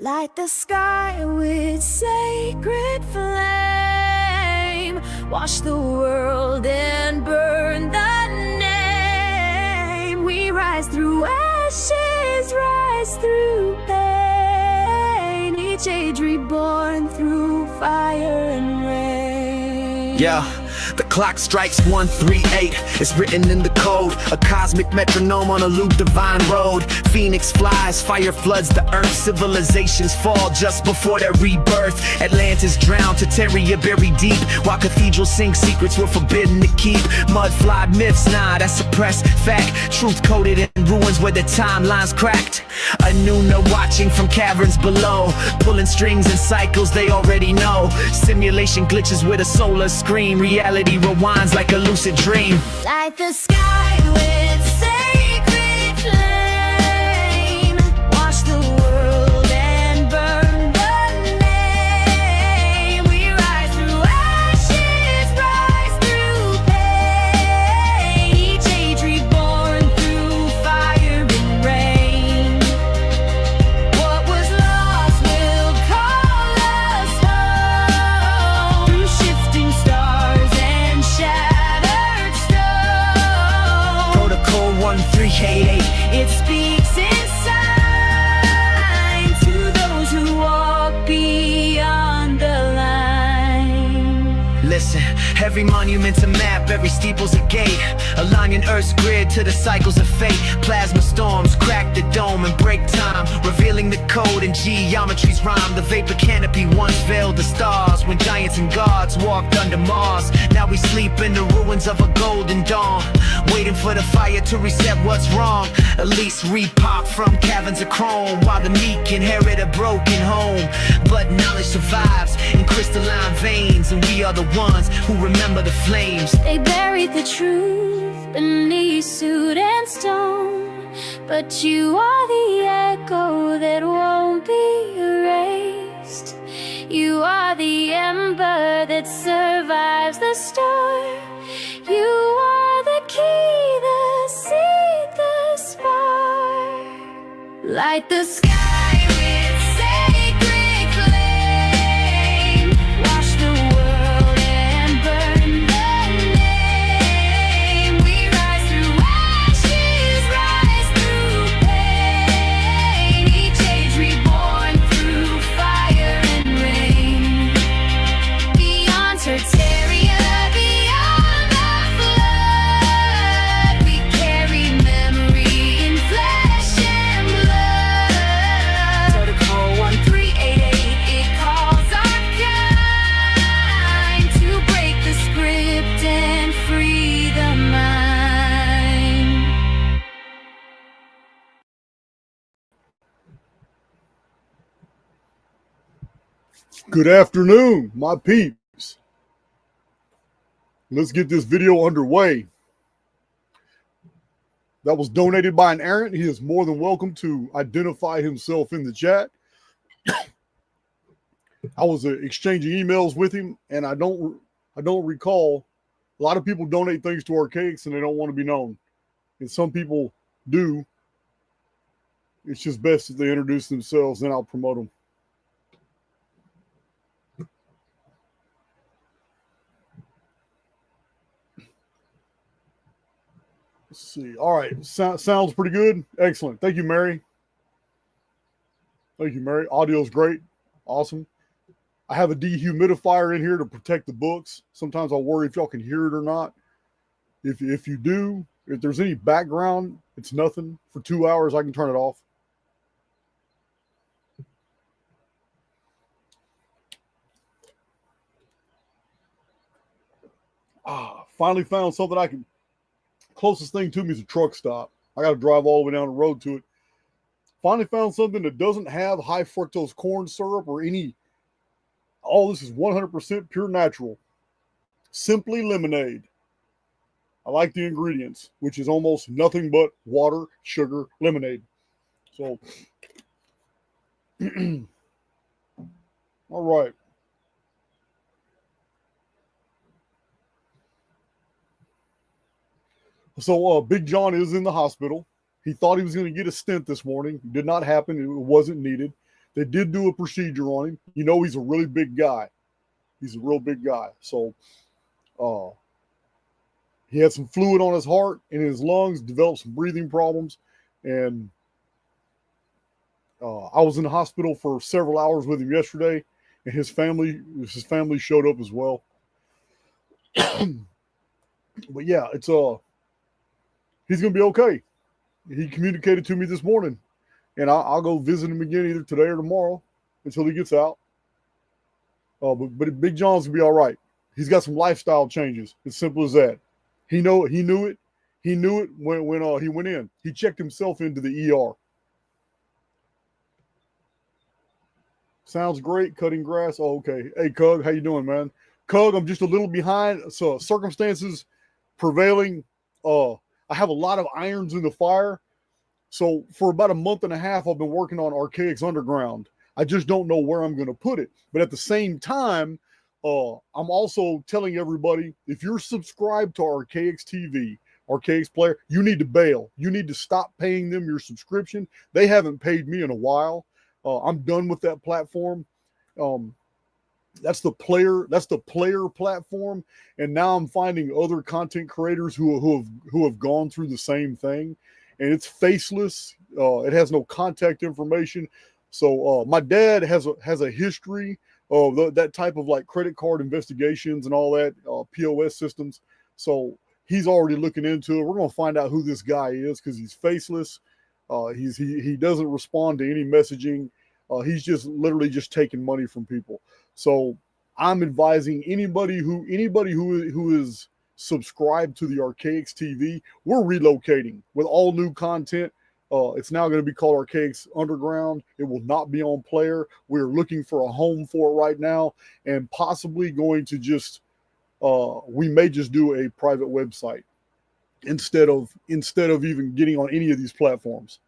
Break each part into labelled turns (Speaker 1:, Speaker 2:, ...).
Speaker 1: Light the sky with sacred flame. Wash the world and burn the name. We rise through ashes, rise through pain. Each age reborn through fire and rain.
Speaker 2: Yeah. The clock strikes 138, it's written in the code. A cosmic metronome on a loop divine road. Phoenix flies, fire floods the earth. Civilizations fall just before their rebirth. Atlantis drowned, Terraria buried deep, while cathedrals sing secrets we're forbidden to keep. Mud-flawed myths, nah, that's suppressed fact. Truth coded in ruins where the timeline's cracked. Anuna watching from caverns below, pulling strings and cycles they already know. Simulation glitches with a solar scream. Reality rewinds like a lucid dream.
Speaker 1: Light the sky with sacred flame. Wash the world and burn the name. We rise through ashes, rise through pain. Each age reborn through fire and rain. What was lost will call us home. Through shifting stars and shattered stone.
Speaker 2: Protocol 1388.
Speaker 1: It speaks in sign to those who walk beyond the line.
Speaker 2: Listen, every monument's a map, every steeple's a gate, aligning Earth's grid to the cycles of fate. Plasma storms crack the dome and break time, revealing the code in geometry's rhyme. The vapor canopy once veiled the stars when giants and gods walked under Mars. Now we sleep in the ruins of a golden dawn, waiting for the fire to reset what's wrong. At least repop from caverns of chrome, while the meek inherit a broken home. But knowledge survives in crystalline veins, and we are the ones who remember the flames.
Speaker 1: They buried the truth beneath soot and stone, but you are the echo that won't be erased. You are the ember that survives the storm. You are the key, the seed, the spark. Light the sky with sacred flame. Wash the world and burn the name. We rise through ashes, rise through pain. Each age reborn through fire and rain. Beyond Tertaria, beyond the flood, we carry memory in flesh and blood. Protocol 1388, it calls our kind to break the script and free the mind.
Speaker 3: Good afternoon, my peeps. Let's get this video underway. That was donated by an errant. He is more than welcome to identify himself in the chat. I was exchanging emails with him, and I don't recall. A lot of people donate things to Archaix, and they don't want to be known. And some people do. It's just best if they introduce themselves, then I'll promote them. Let's see. All right. Sounds pretty good. Excellent. Thank you, Mary. Thank you, Mary. Audio's great. Awesome. I have a dehumidifier in here to protect the books. Sometimes I'll worry if y'all can hear it or not. If you do, if there's any background, it's nothing. For 2 hours, I can turn it off. Finally found something I can. Closest thing to me is a truck stop. I got to drive all the way down the road to it. Finally found something that doesn't have high fructose corn syrup or any. All this is 100% pure natural. Simply lemonade. I like the ingredients, which is almost nothing but water, sugar, lemonade. So, all right. So Big John is in the hospital. He thought he was going to get a stent this morning. It did not happen. It wasn't needed. They did do a procedure on him. You know, he's a really big guy. He's a real big guy. So he had some fluid on his heart and in his lungs, developed some breathing problems. And I was in the hospital for several hours with him yesterday, and his family showed up as well. But yeah, it's he's gonna be okay. He communicated to me this morning, and I'll go visit him again either today or tomorrow until he gets out. But Big John's gonna be all right. He's got some lifestyle changes. It's simple as that. He knew it. He knew it when he went in. He checked himself into the ER. Sounds great. Cutting grass. Oh, okay. Hey, Cug, how you doing, man? Cug, I'm just a little behind. So circumstances prevailing. I have a lot of irons in the fire. So for about a month and a half, I've been working on Archaix Underground. I just don't know where I'm going to put it. But at the same time, I'm also telling everybody, if you're subscribed to Archaix TV, Archaix Player, you need to bail. You need to stop paying them your subscription. They haven't paid me in a while. I'm done with that platform. That's the player platform. And now I'm finding other content creators who have gone through the same thing. And it's faceless. It has no contact information. So my dad has a history of that type of like credit card investigations and all that, POS systems. So he's already looking into it. We're going to find out who this guy is because he's faceless. He doesn't respond to any messaging. He's just literally just taking money from people. So I'm advising anybody who is subscribed to the Archaix TV, we're relocating with all new content. It's now going to be called Archaix Underground. It will not be on Player. We're looking for a home for it right now, and possibly going to just we may just do a private website instead of even getting on any of these platforms.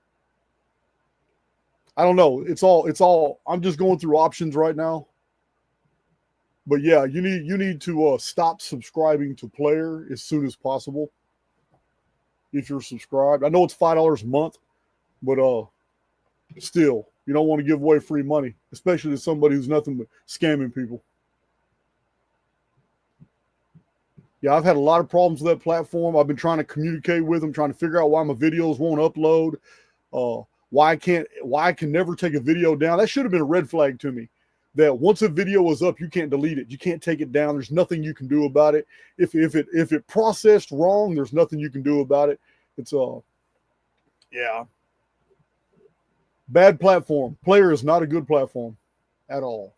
Speaker 3: I don't know. It's all. I'm just going through options right now. But yeah, you need to stop subscribing to Player as soon as possible. If you're subscribed, I know it's $5 a month, but still, you don't want to give away free money, especially to somebody who's nothing but scamming people. Yeah, I've had a lot of problems with that platform. I've been trying to communicate with them, trying to figure out why my videos won't upload. Why I can never take a video down. That should have been a red flag to me. That once a video is up, you can't delete it. You can't take it down. There's nothing you can do about it. If it processed wrong, there's nothing you can do about it. It's yeah. Bad platform. Player is not a good platform at all.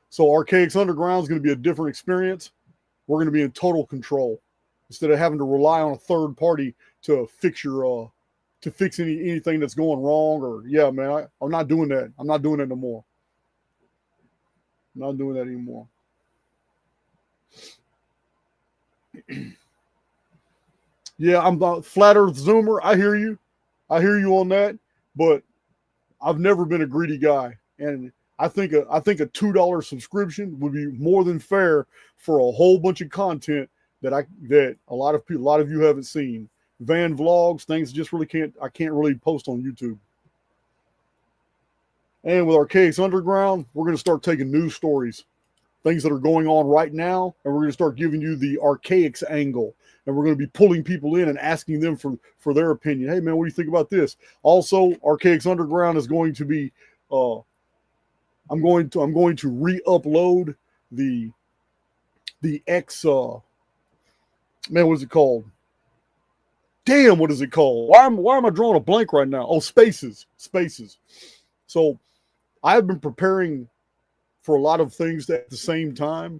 Speaker 3: So Archaix Underground is going to be a different experience. We're going to be in total control instead of having to rely on a third party to fix your to fix anything that's going wrong. Or yeah, man, I'm not doing that. I'm not doing it no more. I'm not doing that anymore. Yeah, I'm the flat earth zoomer. I hear you on that, but I've never been a greedy guy, and I think a $2 subscription would be more than fair for a whole bunch of content that a lot of you haven't seen. Van vlogs, things just really I can't really post on YouTube. And with Archaix Underground, we're going to start taking news stories, things that are going on right now, and we're going to start giving you the Archaix angle. And we're going to be pulling people in and asking them for their opinion. Hey man, what do you think about this? Also, Archaix Underground is going to be I'm going to re-upload the X man, what is it called? Damn, what is it called? Why am I drawing a blank right now? Oh, Spaces. So I've been preparing for a lot of things at the same time,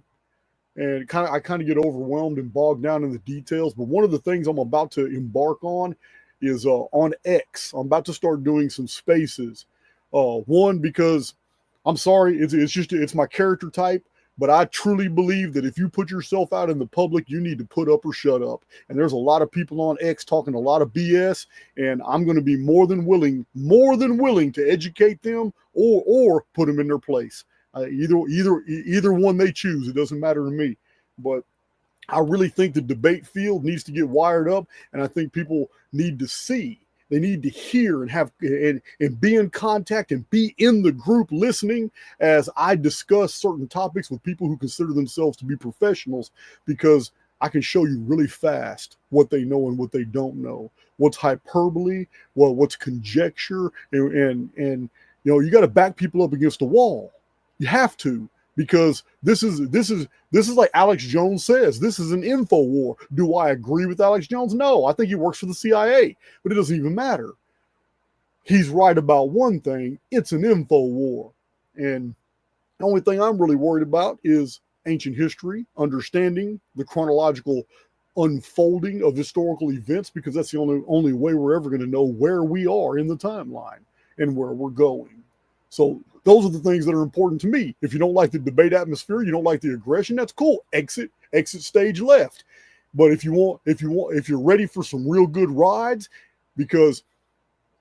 Speaker 3: and I kind of get overwhelmed and bogged down in the details. But one of the things I'm about to embark on is on X. I'm about to start doing some Spaces. One, because I'm sorry, it's my character type. But I truly believe that if you put yourself out in the public, you need to put up or shut up. And there's a lot of people on X talking a lot of BS, and I'm going to be more than willing to educate them or put them in their place. Either one they choose, it doesn't matter to me. But I really think the debate field needs to get wired up, and I think people need to see They need to hear and have and be in contact and be in the group listening as I discuss certain topics with people who consider themselves to be professionals, because I can show you really fast what they know and what they don't know, what's hyperbole, what's conjecture, and you know, you got to back people up against the wall. You have to, because this is like Alex Jones says, this is an info war. Do I agree with Alex Jones? No, I think he works for the CIA, but it doesn't even matter. He's right about one thing: it's an info war, and the only thing I'm really worried about is ancient history, understanding the chronological unfolding of historical events, because that's the only way we're ever going to know where we are in the timeline and where we're going. So those are the things that are important to me. If you don't like the debate atmosphere, you don't like the aggression, that's cool. Exit stage left. But if you're ready for some real good rides, because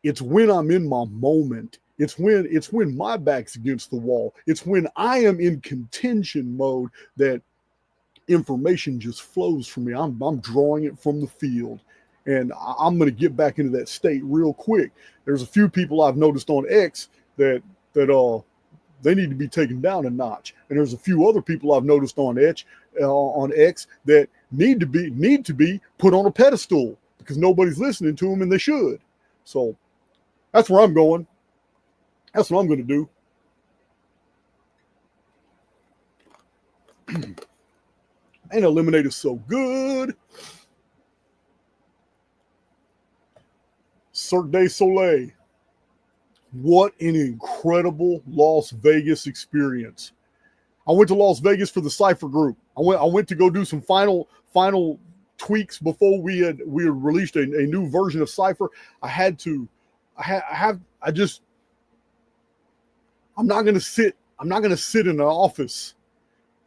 Speaker 3: it's when I'm in my moment, it's when my back's against the wall, it's when I am in contention mode that information just flows from me. I'm drawing it from the field, and I'm going to get back into that state real quick. There's a few people I've noticed on X that they need to be taken down a notch, and there's a few other people I've noticed on X that need to be put on a pedestal, because nobody's listening to them, and they should. So that's where I'm going. That's what I'm going to do. And Eliminate is so good. Cirque du Soleil. What an incredible Las Vegas experience. I went to Las Vegas for the Cypher group. I went to go do some final tweaks before we had released a new version of Cypher. I'm not going to sit in an office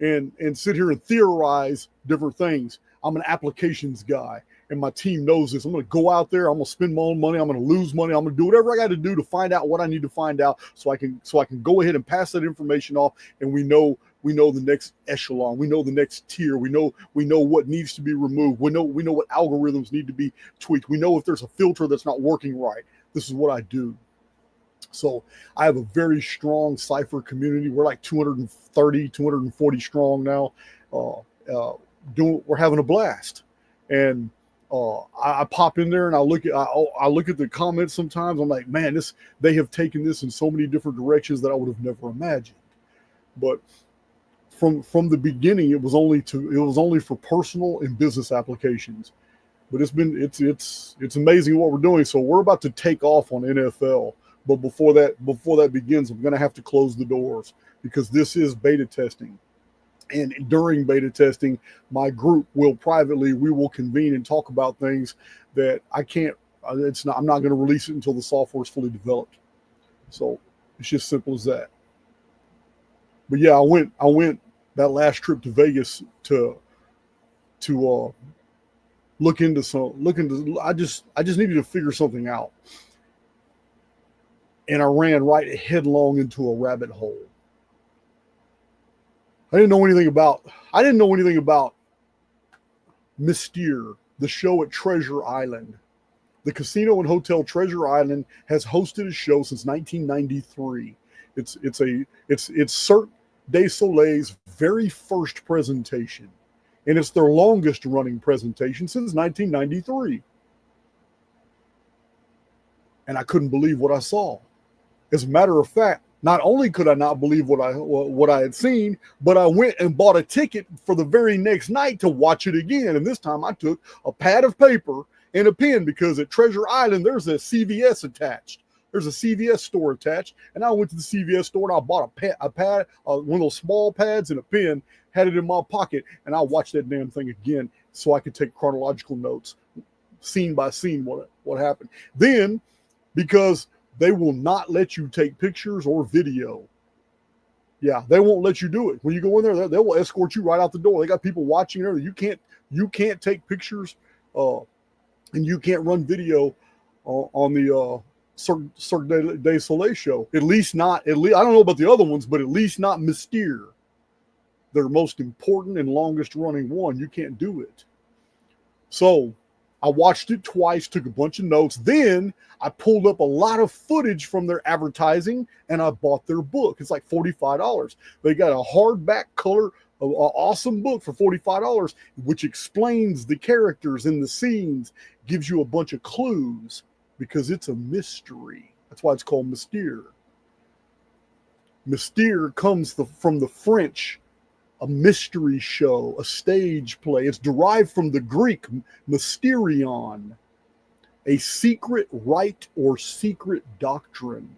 Speaker 3: and sit here and theorize different things. I'm an applications guy, and my team knows this. I'm going to go out there. I'm going to spend my own money. I'm going to lose money. I'm going to do whatever I got to do to find out what I need to find out, so I can go ahead and pass that information off. And we know the next echelon. We know the next tier. We know what needs to be removed. We know what algorithms need to be tweaked. We know if there's a filter that's not working right. This is what I do. So I have a very strong Cypher community. We're like 230, 240 strong now. We're having a blast. And I pop in there and I look at the comments sometimes. I'm like, man, they have taken this in so many different directions that I would have never imagined. But from the beginning, it was only for personal and business applications. But it's amazing what we're doing. So we're about to take off on NFL. But before that begins, I'm going to have to close the doors, because this is beta testing. And during beta testing, my group we will convene and talk about things that I'm not going to release it until the software is fully developed. So it's just simple as that. But yeah, I went that last trip to Vegas to I just needed to figure something out. And I ran right headlong into a rabbit hole. I didn't know anything about Mystère, the show at Treasure Island. The casino and hotel Treasure Island has hosted a show since 1993. It's Cirque du Soleil's very first presentation, and it's their longest running presentation since 1993. And I couldn't believe what I saw. As a matter of fact, not only could I not believe what I had seen, but I went and bought a ticket for the very next night to watch it again. And this time I took a pad of paper and a pen, because at Treasure Island there's a CVS attached. There's a CVS store attached, and I went to the CVS store and I bought a pad, one of those small pads and a pen, had it in my pocket, and I watched that damn thing again so I could take chronological notes, scene by scene, what happened. Then, because they will not let you take pictures or video. Yeah, they won't let you do it. When you go in there, they will escort you right out the door. They got people watching there. You can't take pictures, and you can't run video on the Cirque du Soleil show. At least I don't know about the other ones, but at least not Mystère. Their most important and longest running one. You can't do it. So I watched it twice, took a bunch of notes. Then I pulled up a lot of footage from their advertising and I bought their book. It's like $45. They got a hardback color, an awesome book for $45, which explains the characters and the scenes, gives you a bunch of clues because it's a mystery. That's why it's called Mystère. Mystère comes from the French, a mystery show, a stage play. It's derived from the Greek mysterion, a secret rite or secret doctrine.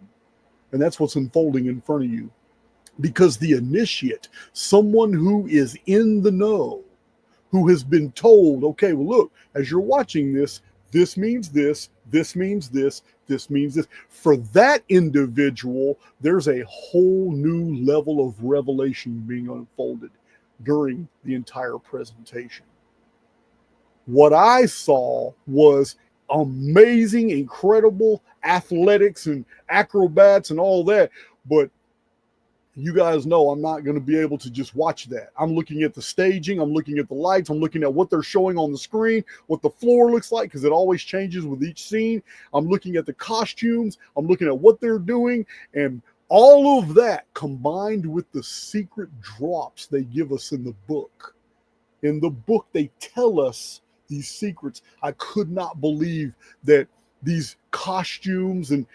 Speaker 3: And that's what's unfolding in front of you. Because the initiate, someone who is in the know, who has been told, okay, well, look, as you're watching this, this means this, this means this, this means this. For that individual, there's a whole new level of revelation being unfolded during the entire presentation. What I saw was amazing, incredible athletics and acrobats and all that. But you guys know I'm not going to be able to just watch that. I'm looking at the staging. I'm looking at the lights. I'm looking at what they're showing on the screen, what the floor looks like, because it always changes with each scene. I'm looking at the costumes. I'm looking at what they're doing. And all of that combined with the secret drops they give us in the book. In the book, they tell us these secrets. I could not believe that these costumes and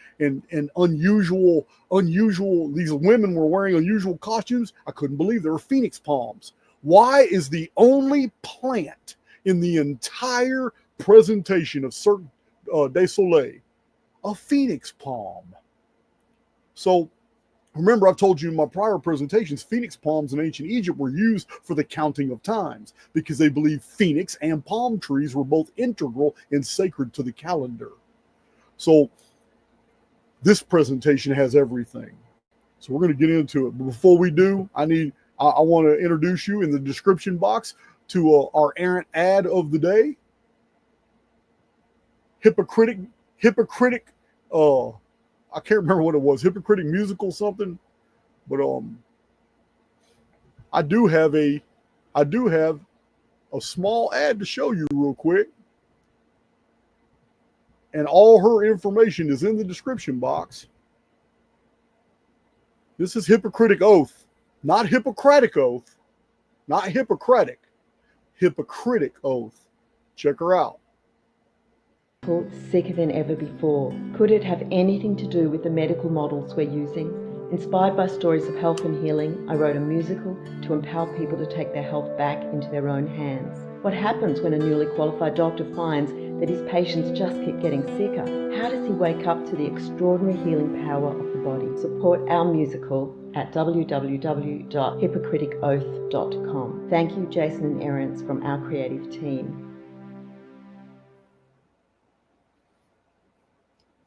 Speaker 3: unusual, these women were wearing unusual costumes. I couldn't believe they were phoenix palms. Why is the only plant in the entire presentation of Cirque du Soleil a phoenix palm? So remember, I've told you in my prior presentations, phoenix palms in ancient Egypt were used for the counting of times because they believed phoenix and palm trees were both integral and sacred to the calendar. So this presentation has everything. So we're going to get into it. But before we do, I want to introduce you in the description box to our errant ad of the day. Hypocritic, I can't remember what it was, hypocritic musical something. But I do have a small ad to show you real quick. And all her information is in the description box. This is Hippocratic Oath, not Hippocratic Oath, not Hippocratic, Hippocratic Oath. Check her out.
Speaker 4: Sicker than ever before. Could it have anything to do with the medical models we're using? Inspired by stories of health and healing, I wrote a musical to empower people to take their health back into their own hands. What happens when a newly qualified doctor finds that his patients just keep getting sicker? How does he wake up to the extraordinary healing power of the body? Support our musical at www.hippocratikoath.com. Thank you, Jason and Errance from our creative team.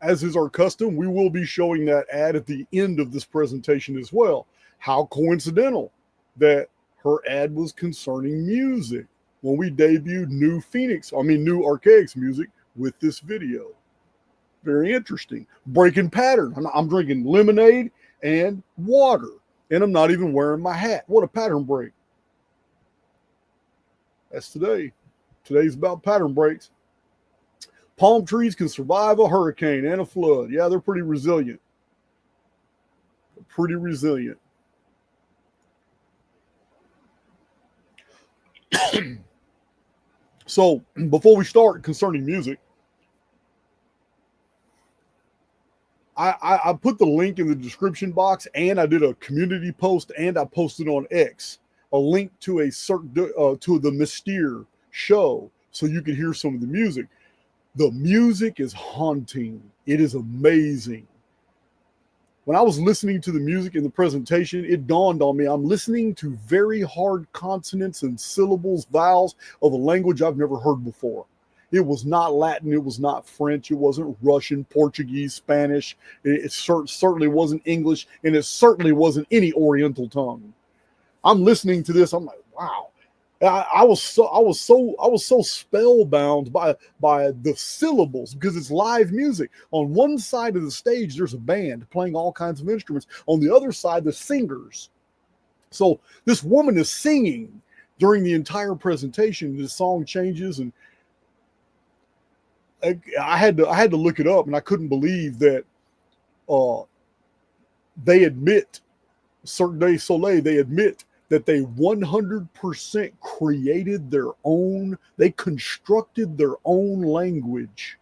Speaker 3: As is our custom, we will be showing that ad at the end of this presentation as well. How coincidental that her ad was concerning music when we debuted new Archaix music with this video. Very interesting. Breaking pattern. I'm drinking lemonade and water, and I'm not even wearing my hat. What a pattern break. That's today. Today's about pattern breaks. Palm trees can survive a hurricane and a flood. Yeah, they're pretty resilient. Pretty resilient. So, before we start concerning music, I put the link in the description box, and I did a community post, and I posted on X a link to to the Mystère show so you can hear some of the music. The music is haunting. It is amazing. When I was listening to the music in the presentation, it dawned on me I'm listening to very hard consonants and syllables, vowels of a language I've never heard before. It was not Latin. It was not French. It wasn't Russian, Portuguese, Spanish. It certainly wasn't English, and it certainly wasn't any Oriental tongue. I'm listening to this. I'm like, wow. I was so spellbound by the syllables because it's live music. On one side of the stage, there's a band playing all kinds of instruments. On the other side, the singers. So this woman is singing during the entire presentation. The song changes, and I had to look it up, and I couldn't believe that they admit, Cirque du Soleil, they admit that they 100% created their own, they constructed their own language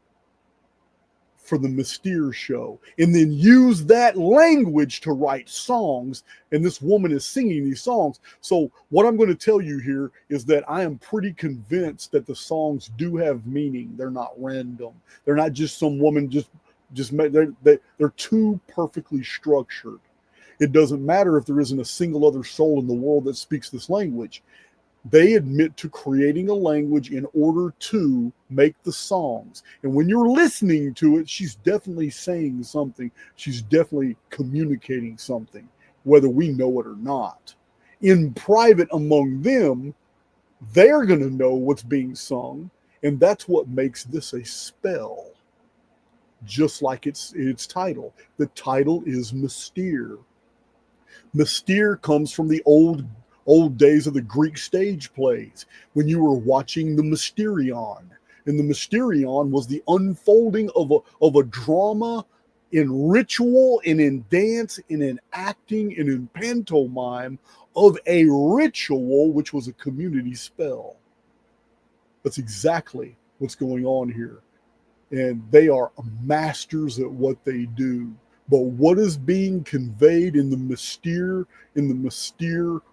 Speaker 3: for the Mystère show, and then used that language to write songs, and this woman is singing these songs. So what I'm going to tell you here is that I am pretty convinced that the songs do have meaning. They're not random. They're not just some woman just they're too perfectly structured. It doesn't matter if there isn't a single other soul in the world that speaks this language. They admit to creating a language in order to make the songs. And when you're listening to it, she's definitely saying something. She's definitely communicating something, whether we know it or not. In private among them, they're going to know what's being sung, and that's what makes this a spell. Just like its title. The title is Mystère. Mystère comes from the old days of the Greek stage plays, when you were watching the Mysterion. And the Mysterion was the unfolding of a drama in ritual and in dance and in acting and in pantomime of a ritual, which was a community spell. That's exactly what's going on here. And they are masters at what they do. But what is being conveyed in the Mystère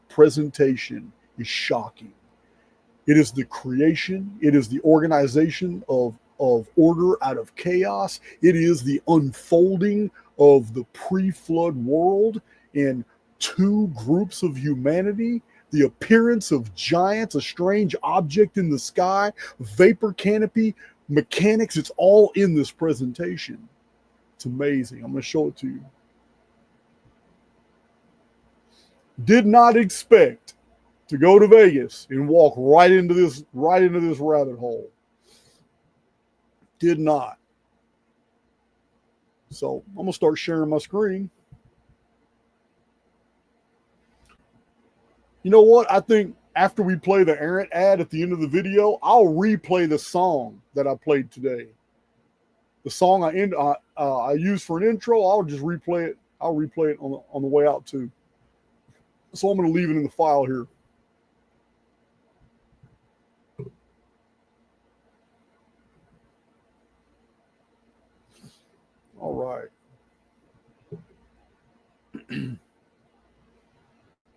Speaker 3: presentation is shocking. It is the creation, it is the organization of order out of chaos. It is the unfolding of the pre-flood world and two groups of humanity, the appearance of giants, a strange object in the sky, vapor canopy, mechanics. It's all in this presentation. It's amazing. I'm going to show it to you. Did not expect to go to Vegas and walk right into this rabbit hole. Did not. So I'm going to start sharing my screen. You know what? I think after we play the errant ad at the end of the video, I'll replay the song that I played today. The song I used for an intro, I'll just replay it. I'll replay it on the way out too. So I'm going to leave it in the file here. All right.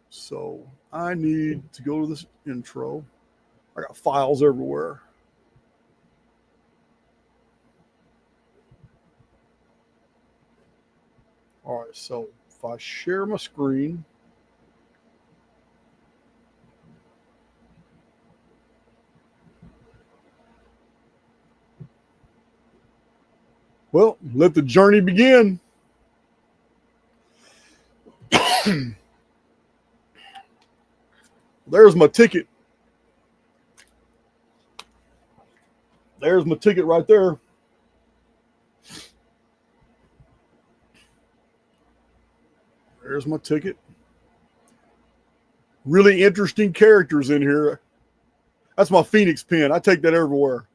Speaker 3: So I need to go to this intro. I got files everywhere. All right, so if I share my screen, well, let the journey begin. There's my ticket. There's my ticket right there. There's my ticket. Really interesting characters in here. That's my Phoenix pen. I take that everywhere.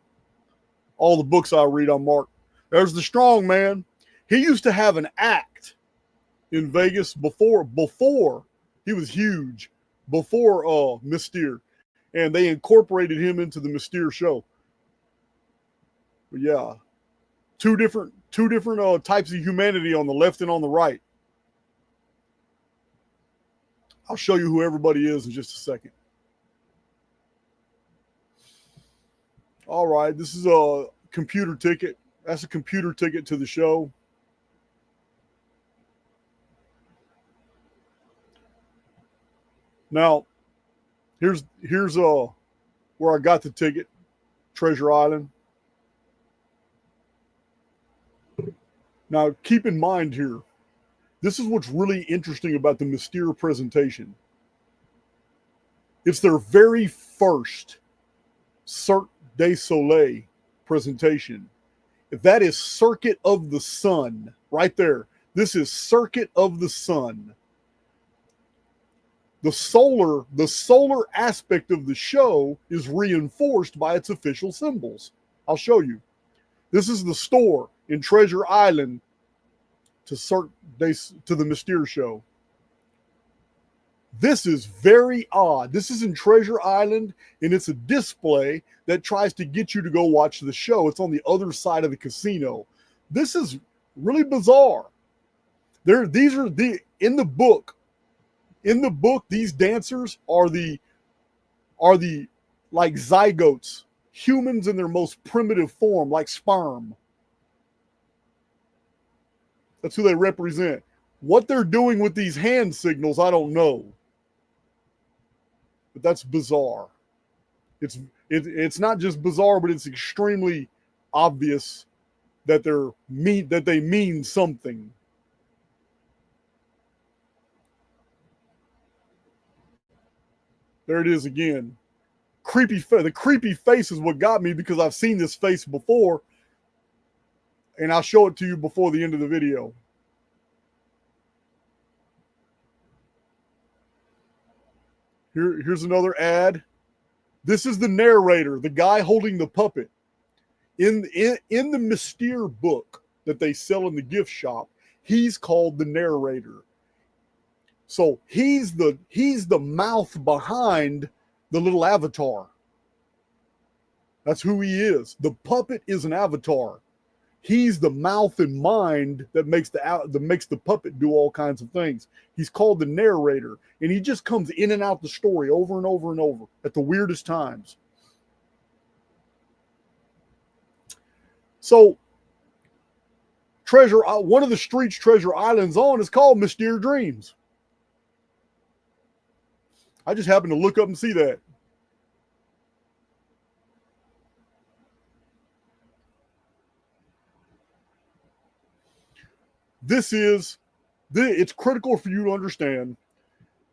Speaker 3: All the books I read, I'm marked. There's the strong man. He used to have an act in Vegas before he was huge, before Mystère, and they incorporated him into the Mystère show. But yeah, two different types of humanity on the left and on the right. I'll show you who everybody is in just a second. All right, this is a computer ticket. That's a computer ticket to the show. Now, here's where I got the ticket, Treasure Island. Now, keep in mind here, this is what's really interesting about the Mystère presentation. It's their very first Cirque du Soleil presentation. That is Circuit of the Sun right there. This is Circuit of the Sun. The solar aspect of the show is reinforced by its official symbols. I'll show you. This is the store in Treasure Island to the Mystère show. This is very odd. This is in Treasure Island, and it's a display that tries to get you to go watch the show. It's on the other side of the casino. This is really bizarre. These are in the book. In the book, these dancers are the like zygotes, humans in their most primitive form, like sperm. That's who they represent. What they're doing with these hand signals, I don't know. But that's bizarre. It's not just bizarre, but it's extremely obvious that they mean something. There it is again. The creepy face is what got me, because I've seen this face before, and I'll show it to you before the end of the video. Here's another ad. This is the narrator, the guy holding the puppet. In the Mystère book that they sell in the gift shop, he's called the narrator. So he's the mouth behind the little avatar. That's who he is. The puppet is an avatar. He's the mouth and mind that makes the puppet do all kinds of things. He's called the narrator, and he just comes in and out the story over and over and over at the weirdest times. So, one of the streets Treasure Island's on is called Mystere Dreams. I just happened to look up and see that. It's critical for you to understand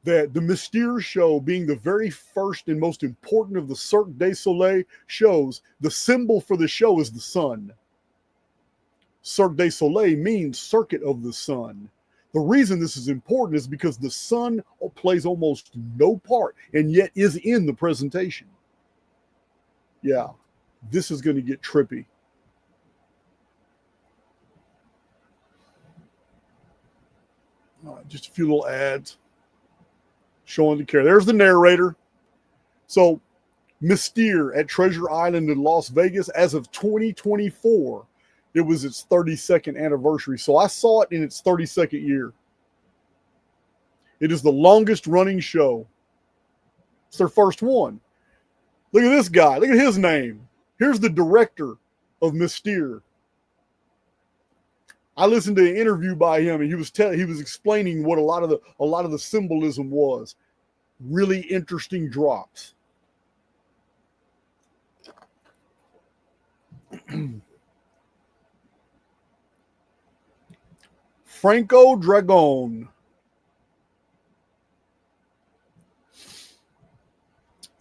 Speaker 3: that the Mystère show, being the very first and most important of the Cirque du Soleil shows, the symbol for the show is the sun. Cirque du Soleil means circuit of the sun. The reason this is important is because the sun plays almost no part and yet is in the presentation. Yeah, this is going to get trippy. Just a few little ads showing the care. There's the narrator. So, Mystère at Treasure Island in Las Vegas, as of 2024, it was its 32nd anniversary. So I saw it in its 32nd year. It is the longest running show. It's their first one. Look at this guy. Look at his name. Here's the director of Mystère. I listened to an interview by him, and he was explaining what a lot of the symbolism was. Really interesting drops. Franco Dragon.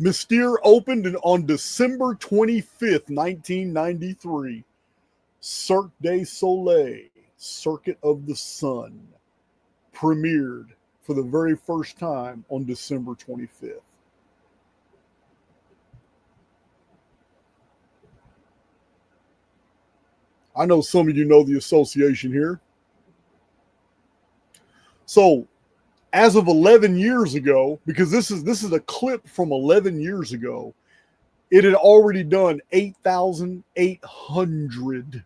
Speaker 3: Mystère opened on December 25th, 1993. Cirque du Soleil, Circuit of the Sun, premiered for the very first time on December 25th. I know some of you know the association here. So, as of 11 years ago, because this is a clip from 11 years ago, it had already done 8,800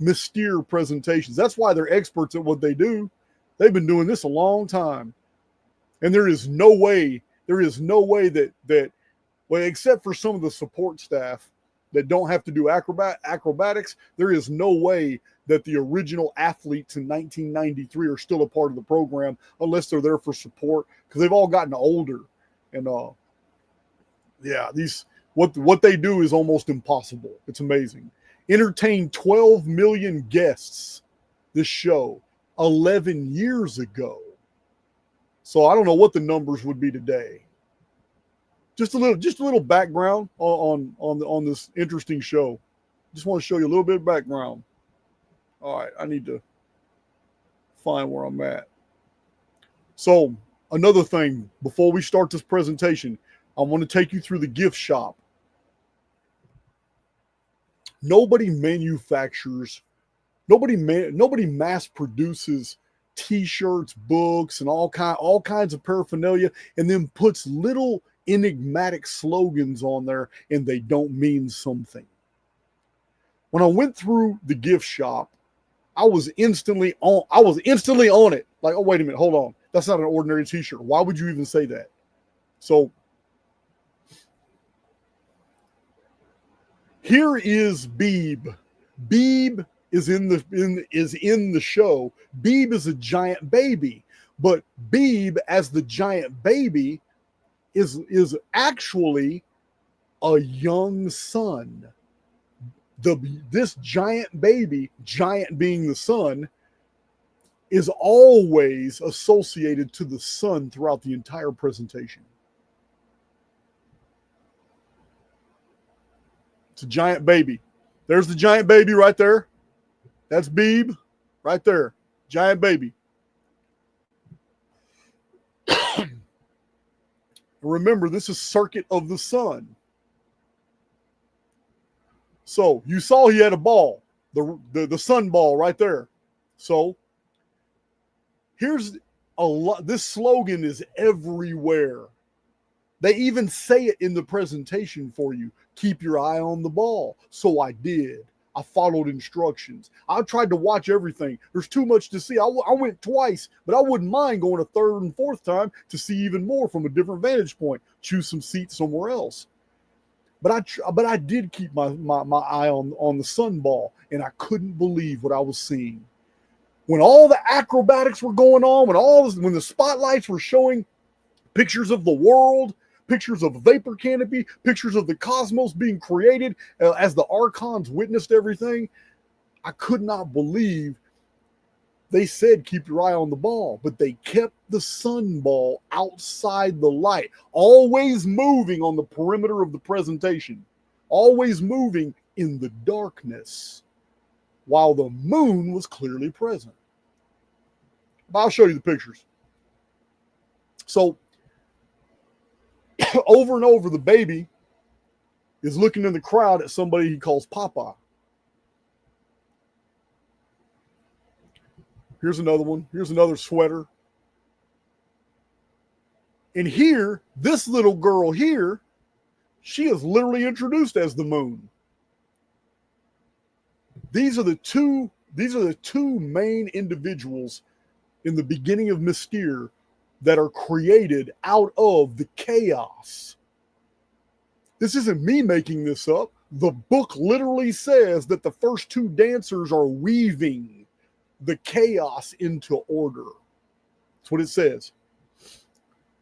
Speaker 3: Mystère presentations. That's why they're experts at what they do. They've been doing this a long time. And there is no way that well, except for some of the support staff that don't have to do acrobatics, there is no way that the original athletes in 1993 are still a part of the program unless they're there for support, because they've all gotten older. And what they do is almost impossible. It's amazing. Entertained 12 million guests, this show, 11 years ago. So I don't know what the numbers would be today. Just a little background on this interesting show. Just want to show you a little bit of background. All right, I need to find where I'm at. So another thing, before we start this presentation, I want to take you through the gift shop. Nobody manufactures, nobody mass produces T-shirts, books, and all kinds of paraphernalia, and then puts little enigmatic slogans on there, and they don't mean something. When I went through the gift shop, I was instantly on it. Like, oh, wait a minute, hold on. That's not an ordinary T-shirt. Why would you even say that? So here is Beeb. Beeb is in the show. Beeb is a giant baby, but Beeb as the giant baby is actually a young sun. This giant baby, giant being the sun, is always associated to the sun throughout the entire presentation. It's a giant baby. There's the giant baby right there. That's Beeb right there. Giant baby. Remember, this is Circuit of the Sun. So you saw he had a ball, the sun ball right there. So here's a lot. This slogan is everywhere. They even say it in the presentation for you. Keep your eye on the ball. So I did. I followed instructions. I tried to watch everything. There's too much to see. I went twice, but I wouldn't mind going a third and fourth time to see even more from a different vantage point. Choose some seats somewhere else. But I did keep my eye on the sun ball, and I couldn't believe what I was seeing. When all the acrobatics were going on, when the spotlights were showing pictures of the world, pictures of vapor canopy, pictures of the cosmos being created as the Archons witnessed everything, I could not believe they said keep your eye on the ball, but they kept the sun ball outside the light, always moving on the perimeter of the presentation, always moving in the darkness, while the moon was clearly present. But I'll show you the pictures. So over and over, the baby is looking in the crowd at somebody he calls Papa. Here's another one. Here's another sweater. And here, this little girl here, she is literally introduced as the moon. These are the two main individuals in the beginning of Mystère that are created out of the chaos. This isn't me making this up. The book literally says that the first two dancers are weaving the chaos into order. That's what it says.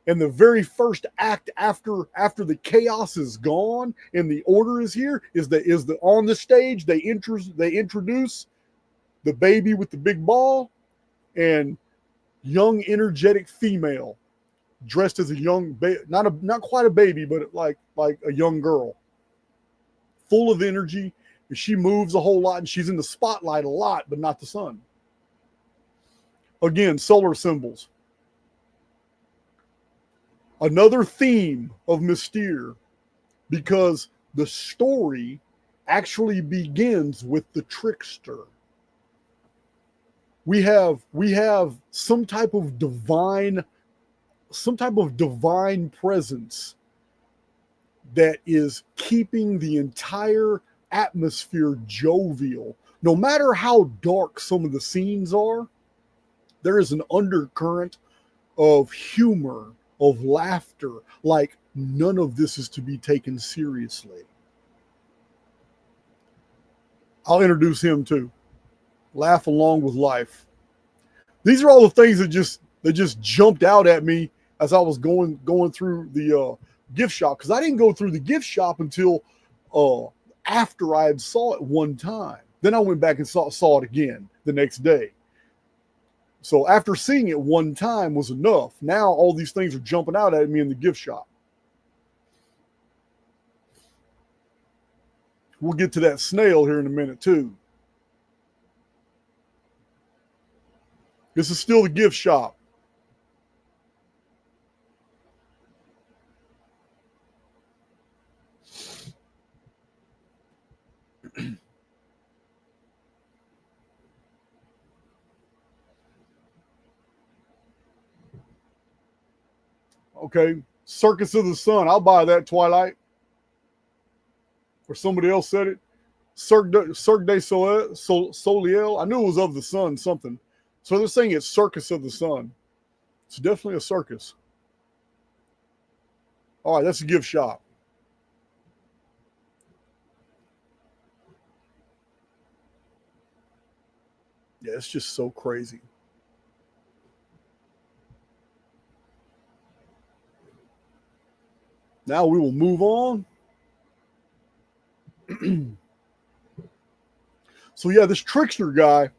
Speaker 3: And the very first act after the chaos is gone and the order is here is on the stage they introduce the baby with the big ball and young energetic female dressed as a young not quite a baby, but like a young girl, full of energy, and she moves a whole lot and she's in the spotlight a lot, but not the sun. Again, solar symbols. Another theme of Mystère, because the story actually begins with the trickster. We have some type of divine presence that is keeping the entire atmosphere jovial. No matter how dark some of the scenes are, there is an undercurrent of humor, of laughter, like none of this is to be taken seriously. I'll introduce him too. Laugh along with life. These are all the things that just jumped out at me as I was going through the gift shop, because I didn't go through the gift shop until after I had saw it one time. Then I went back and saw it again the next day. So after seeing it one time was enough. Now all these things are jumping out at me in the gift shop. We'll get to that snail here in a minute too. This is still the gift shop. Okay, Circus of the Sun. I'll buy that, Twilight. Or somebody else said it. Cirque du Soleil. I knew it was of the sun, something. So they're saying it's Circus of the Sun. It's definitely a circus. All right, that's a gift shop. Yeah, it's just so crazy. Now we will move on. So yeah, this trickster guy,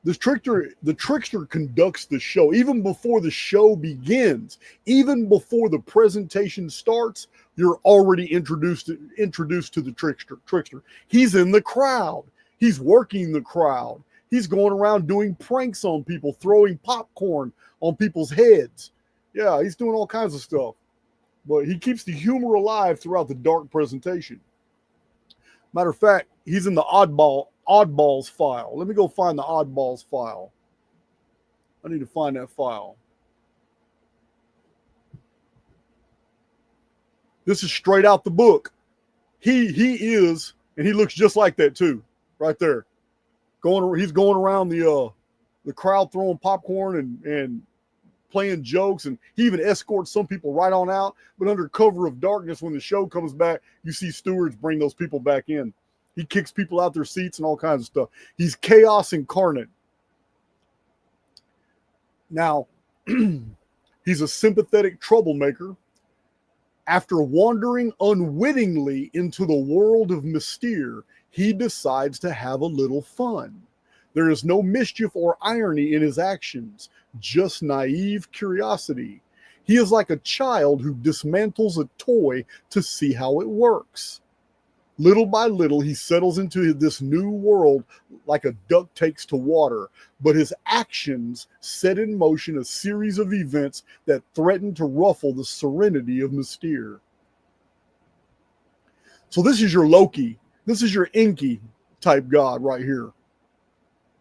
Speaker 3: the trickster conducts the show. Even before the show begins, even before the presentation starts, you're already introduced to the trickster. He's in the crowd. He's working the crowd. He's going around doing pranks on people, throwing popcorn on people's heads. Yeah, he's doing all kinds of stuff. But he keeps the humor alive throughout the dark presentation. Matter of fact, he's in the oddballs file. Let me go find the oddballs file. I need to find that file. This is straight out the book. He is, and he looks just like that too, right there. He's going around the crowd throwing popcorn and playing jokes, and he even escorts some people right on out. But under cover of darkness, when the show comes back, you see stewards bring those people back in. He kicks people out their seats and all kinds of stuff. He's chaos incarnate. Now, he's a sympathetic troublemaker. After wandering unwittingly into the world of Mystère, he decides to have a little fun. There is no mischief or irony in his actions, just naive curiosity. He is like a child who dismantles a toy to see how it works. Little by little, he settles into this new world like a duck takes to water, but his actions set in motion a series of events that threaten to ruffle the serenity of Mystère. So this is your Loki. This is your Enki type god right here.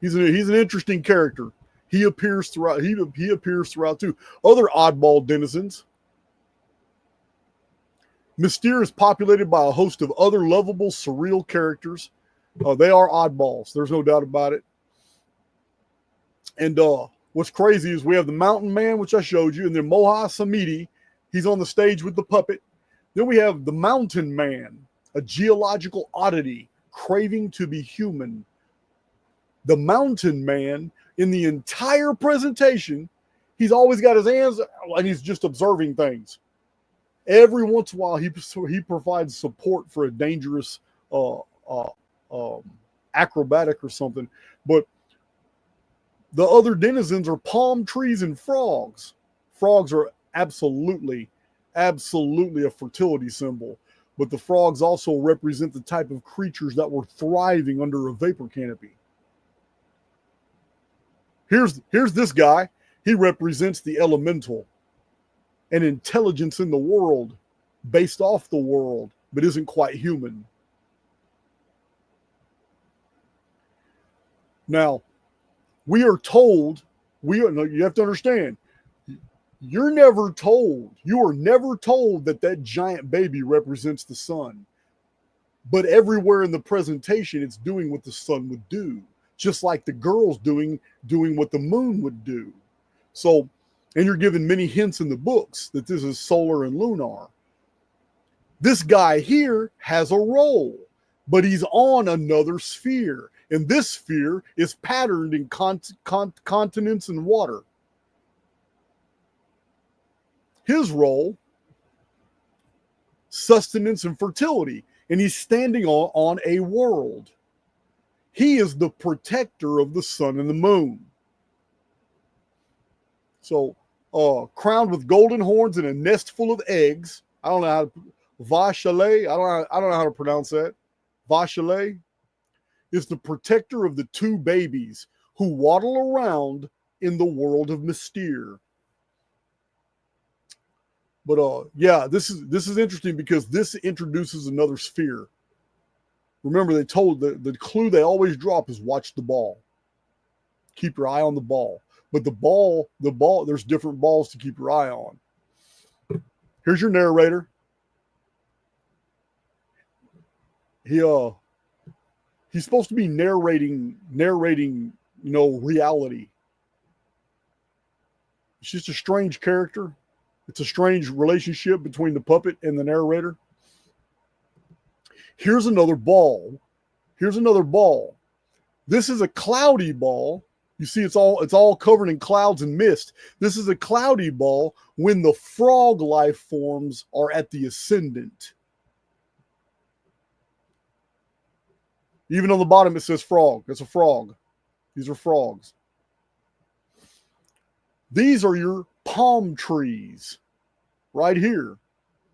Speaker 3: He's an interesting character. He appears throughout. He appears throughout too. Other oddball denizens. Mystère is populated by a host of other lovable, surreal characters. They are oddballs. There's no doubt about it. And what's crazy is we have the Mountain Man, which I showed you, and then Moha Samiti. He's on the stage with the puppet. Then we have the Mountain Man, a geological oddity, craving to be human. The Mountain Man, in the entire presentation, he's always got his hands and he's just observing things. Every once in a while, he provides support for a dangerous acrobatic or something. But the other denizens are palm trees and frogs. Frogs are absolutely a fertility symbol. But the frogs also represent the type of creatures that were thriving under a vapor canopy. Here's this guy. He represents the elemental, an intelligence in the world, based off the world, but isn't quite human. Now, you have to understand, you are never told that giant baby represents the sun. But everywhere in the presentation, it's doing what the sun would do, just like the girl's doing what the moon would do. So, and you're given many hints in the books that this is solar and lunar. This guy here has a role, but he's on another sphere. And this sphere is patterned in continents and water. His role, sustenance and fertility. And he's standing on a world. He is the protector of the sun and the moon. So, crowned with golden horns and a nest full of eggs. I don't know how to Vachelet. I don't know how to pronounce that. Vachelet is the protector of the two babies who waddle around in the world of Mystère. But yeah, this is interesting because this introduces another sphere. Remember, they told the clue they always drop is watch the ball. Keep your eye on the ball. But the ball, there's different balls to keep your eye on. Here's your narrator. He's supposed to be narrating, reality. It's just a strange character. It's a strange relationship between the puppet and the narrator. Here's another ball. This is a cloudy ball. You see, it's all covered in clouds and mist. This is a cloudy ball when the frog life forms are at the ascendant. Even on the bottom, it says frog. It's a frog. These are frogs. These are your palm trees right here.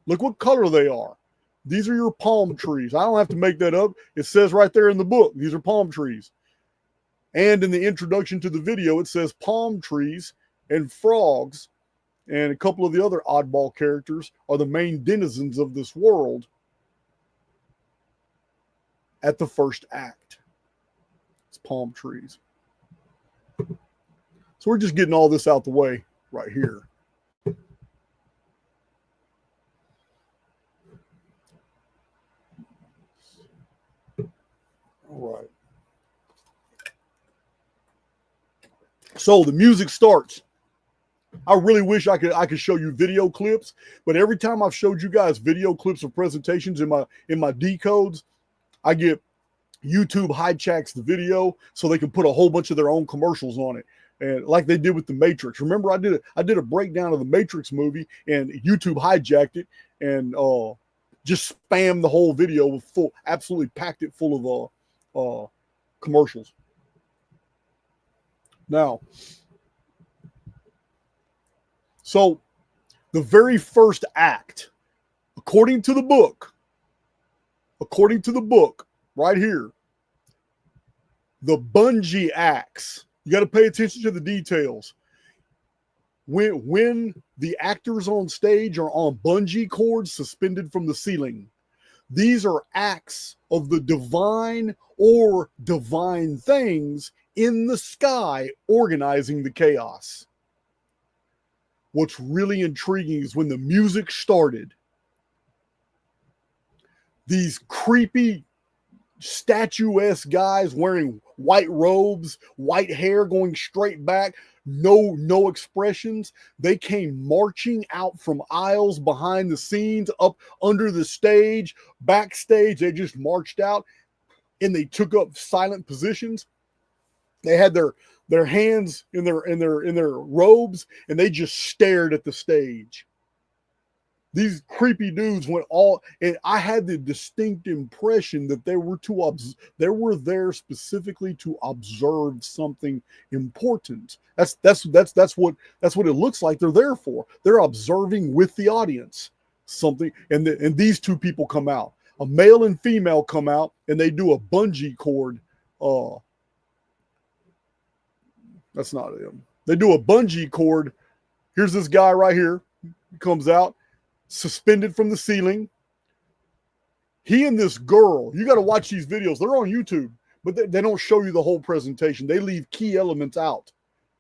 Speaker 3: Look what color they are. These are your palm trees. I don't have to make that up. It says right there in the book, these are palm trees. And in the introduction to the video, it says palm trees and frogs and a couple of the other oddball characters are the main denizens of this world at the first act. It's palm trees. So we're just getting all this out the way right here. All right. So the music starts. I really wish I could show you video clips, but every time I've showed you guys video clips of presentations in my decodes, I get YouTube hijacks the video so they can put a whole bunch of their own commercials on it. And like they did with the Matrix. Remember, I did a breakdown of the Matrix movie, and YouTube hijacked it and just spammed the whole video with absolutely packed it full of commercials. Now, so the very first act, according to the book, right here, the bungee acts. You got to pay attention to the details. When the actors on stage are on bungee cords suspended from the ceiling, these are acts of the divine or divine things in the sky organizing the chaos. What's really intriguing is when the music started, these creepy statuesque guys wearing white robes, white hair going straight back, no expressions. They came marching out from aisles behind the scenes, up under the stage, backstage. They just marched out and they took up silent positions. They had their hands in their robes and they just stared at the stage. These creepy dudes went all, and I had the distinct impression that they were there specifically to observe something important. That's what it looks like they're there for. They're observing with the audience something, and these two people come out. A male and female come out, and they do a bungee cord. That's not him. They do a bungee cord. Here's this guy right here. He comes out, suspended from the ceiling. He and this girl, you got to watch these videos. They're on YouTube, but they don't show you the whole presentation. They leave key elements out.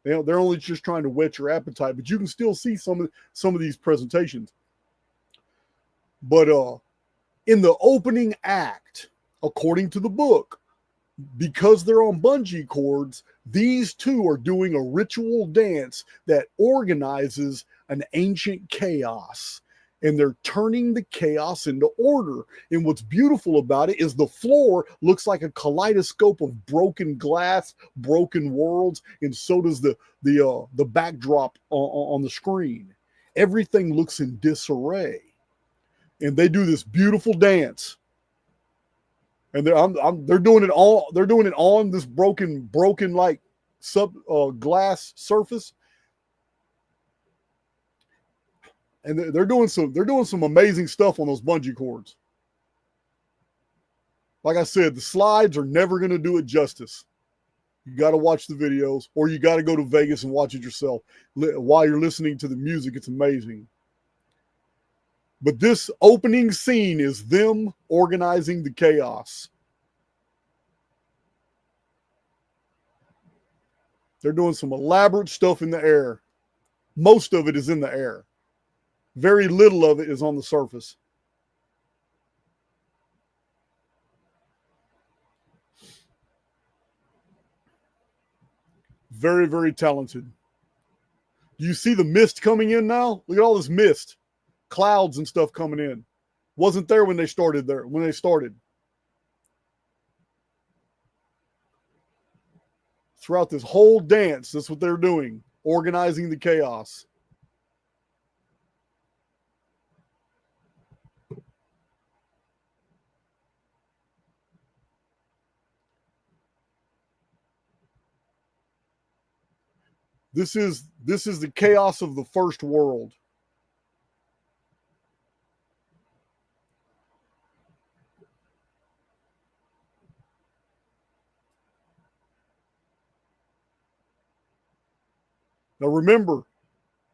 Speaker 3: They're only just trying to whet your appetite, but you can still see some of these presentations. But in the opening act, according to the book, because they're on bungee cords, these two are doing a ritual dance that organizes an ancient chaos. And they're turning the chaos into order. And what's beautiful about it is the floor looks like a kaleidoscope of broken glass, broken worlds, and so does the backdrop on the screen. Everything looks in disarray. And they do this beautiful dance. And they're doing it all. They're doing it on this broken like glass surface. And they're doing some amazing stuff on those bungee cords. Like I said, the slides are never going to do it justice. You got to watch the videos, or you got to go to Vegas and watch it yourself. While you're listening to the music, it's amazing. But this opening scene is them organizing the chaos. They're doing some elaborate stuff in the air. Most of it is in the air. Very little of it is on the surface. Very, very talented. Do you see the mist coming in now? Look at all this mist. Clouds and stuff coming in. Wasn't there when they started there, when they started. Throughout this whole dance, that's what they're doing. Organizing the chaos. This is the chaos of the first world. Now remember,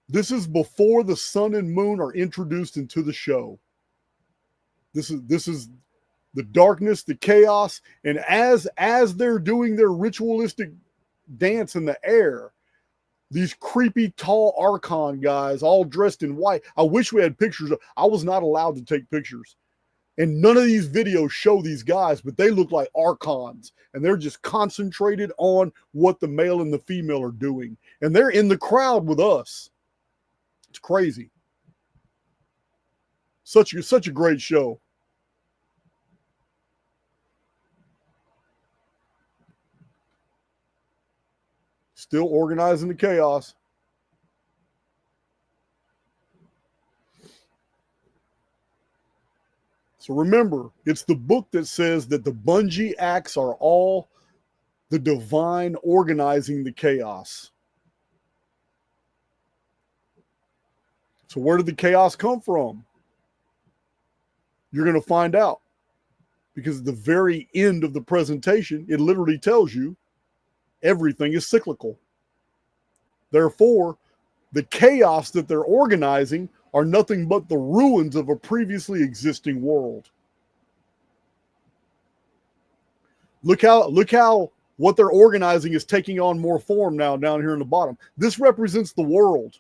Speaker 3: this is before the sun and moon are introduced into the show. This is the darkness, the chaos, and as they're doing their ritualistic dance in the air, these creepy tall Archon guys all dressed in white. I wish we had pictures. I was not allowed to take pictures. And none of these videos show these guys, but they look like Archons. And they're just concentrated on what the male and the female are doing. And they're in the crowd with us. It's crazy. Such a great show. Still organizing the chaos. So remember, it's the book that says that the bungee acts are all the divine organizing the chaos. So where did the chaos come from? You're going to find out. Because at the very end of the presentation, it literally tells you everything is cyclical. Therefore, the chaos that they're organizing are nothing but the ruins of a previously existing world. Look how what they're organizing is taking on more form now down here in the bottom. This represents the world.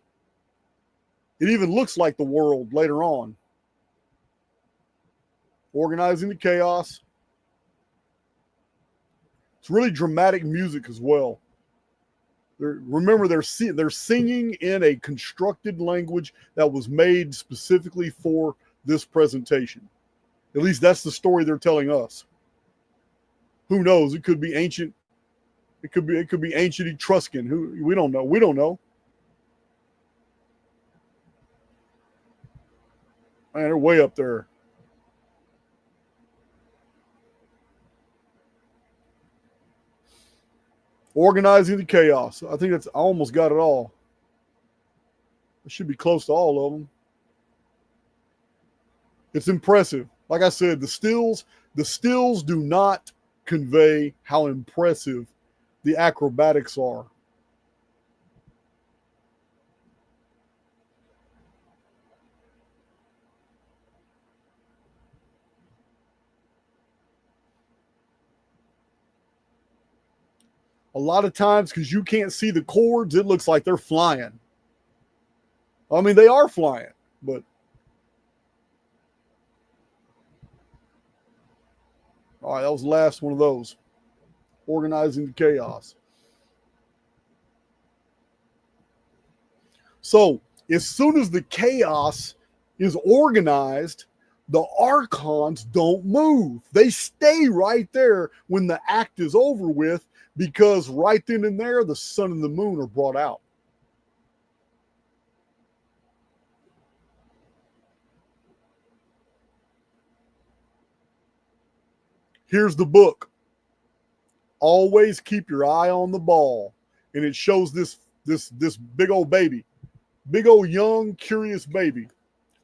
Speaker 3: It even looks like the world later on. Organizing the chaos. It's really dramatic music as well. Remember, they're singing in a constructed language that was made specifically for this presentation. At least that's the story they're telling us. Who knows? It could be ancient. It could be ancient Etruscan. We don't know. We don't know. Man, they're way up there. Organizing the chaos. I think I almost got it all. I should be close to all of them. It's impressive. Like I said, the stills do not convey how impressive the acrobatics are. A lot of times, because you can't see the cords, it looks like they're flying. I mean, they are flying, but all right, that was the last one of those. Organizing the chaos. So, as soon as the chaos is organized, the Archons don't move. They stay right there when the act is over with, because right then and there, the sun and the moon are brought out. Here's the book. Always keep your eye on the ball. And it shows this big old baby. Big old young, curious baby.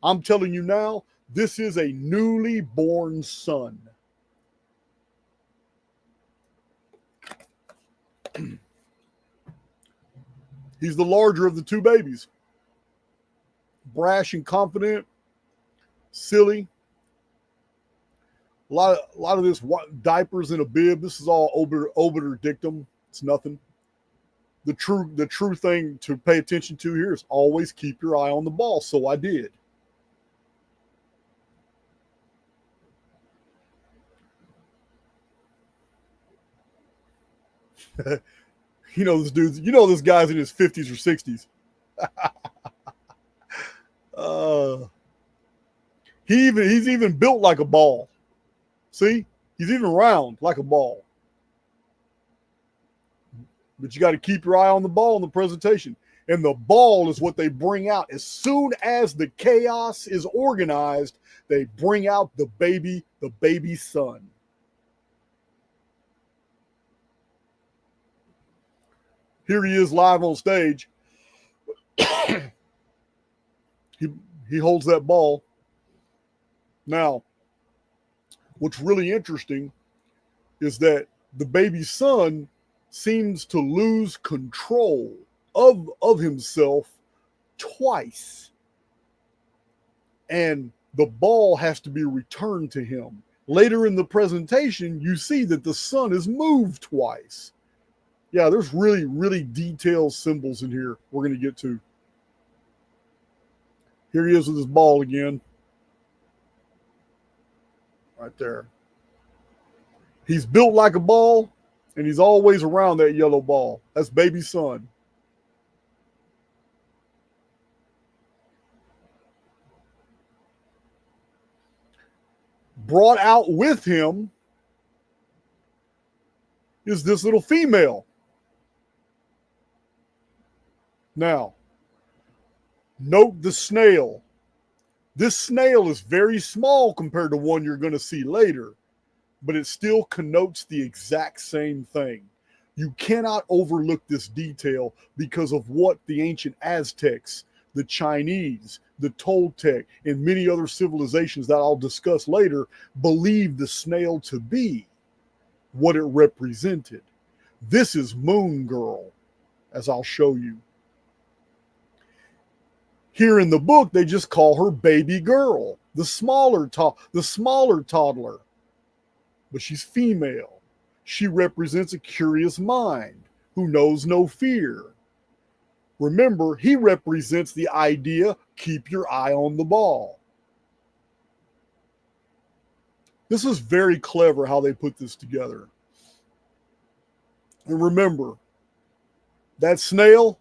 Speaker 3: I'm telling you now, this is a newly born son. He's the larger of the two babies. Brash and confident, silly. A lot of this diapers in a bib. This is all obiter dictum. It's nothing. The true thing to pay attention to here is always keep your eye on the ball. So I did. You know, this dude's, you know, this guy's in his 50s or 60s. He's even built like a ball. See, he's even round like a ball. But you got to keep your eye on the ball in the presentation. And the ball is what they bring out. As soon as the chaos is organized, they bring out the baby son. Here he is live on stage. He holds that ball. Now, what's really interesting is that the baby son seems to lose control of himself twice. And the ball has to be returned to him. Later in the presentation, you see that the sun is moved twice. Yeah, there's really, really detailed symbols in here we're going to get to. Here he is with his ball again. Right there. He's built like a ball, and he's always around that yellow ball. That's baby son. Brought out with him is this little female. Now, note the snail. This snail is very small compared to one you're going to see later, but it still connotes the exact same thing. You cannot overlook this detail because of what the ancient Aztecs, the Chinese, the Toltec, and many other civilizations that I'll discuss later believed the snail to be what it represented. This is Moon Girl, as I'll show you. Here in the book, they just call her baby girl, the smaller toddler. But she's female. She represents a curious mind who knows no fear. Remember, he represents the idea, keep your eye on the ball. This is very clever how they put this together. And remember, that snail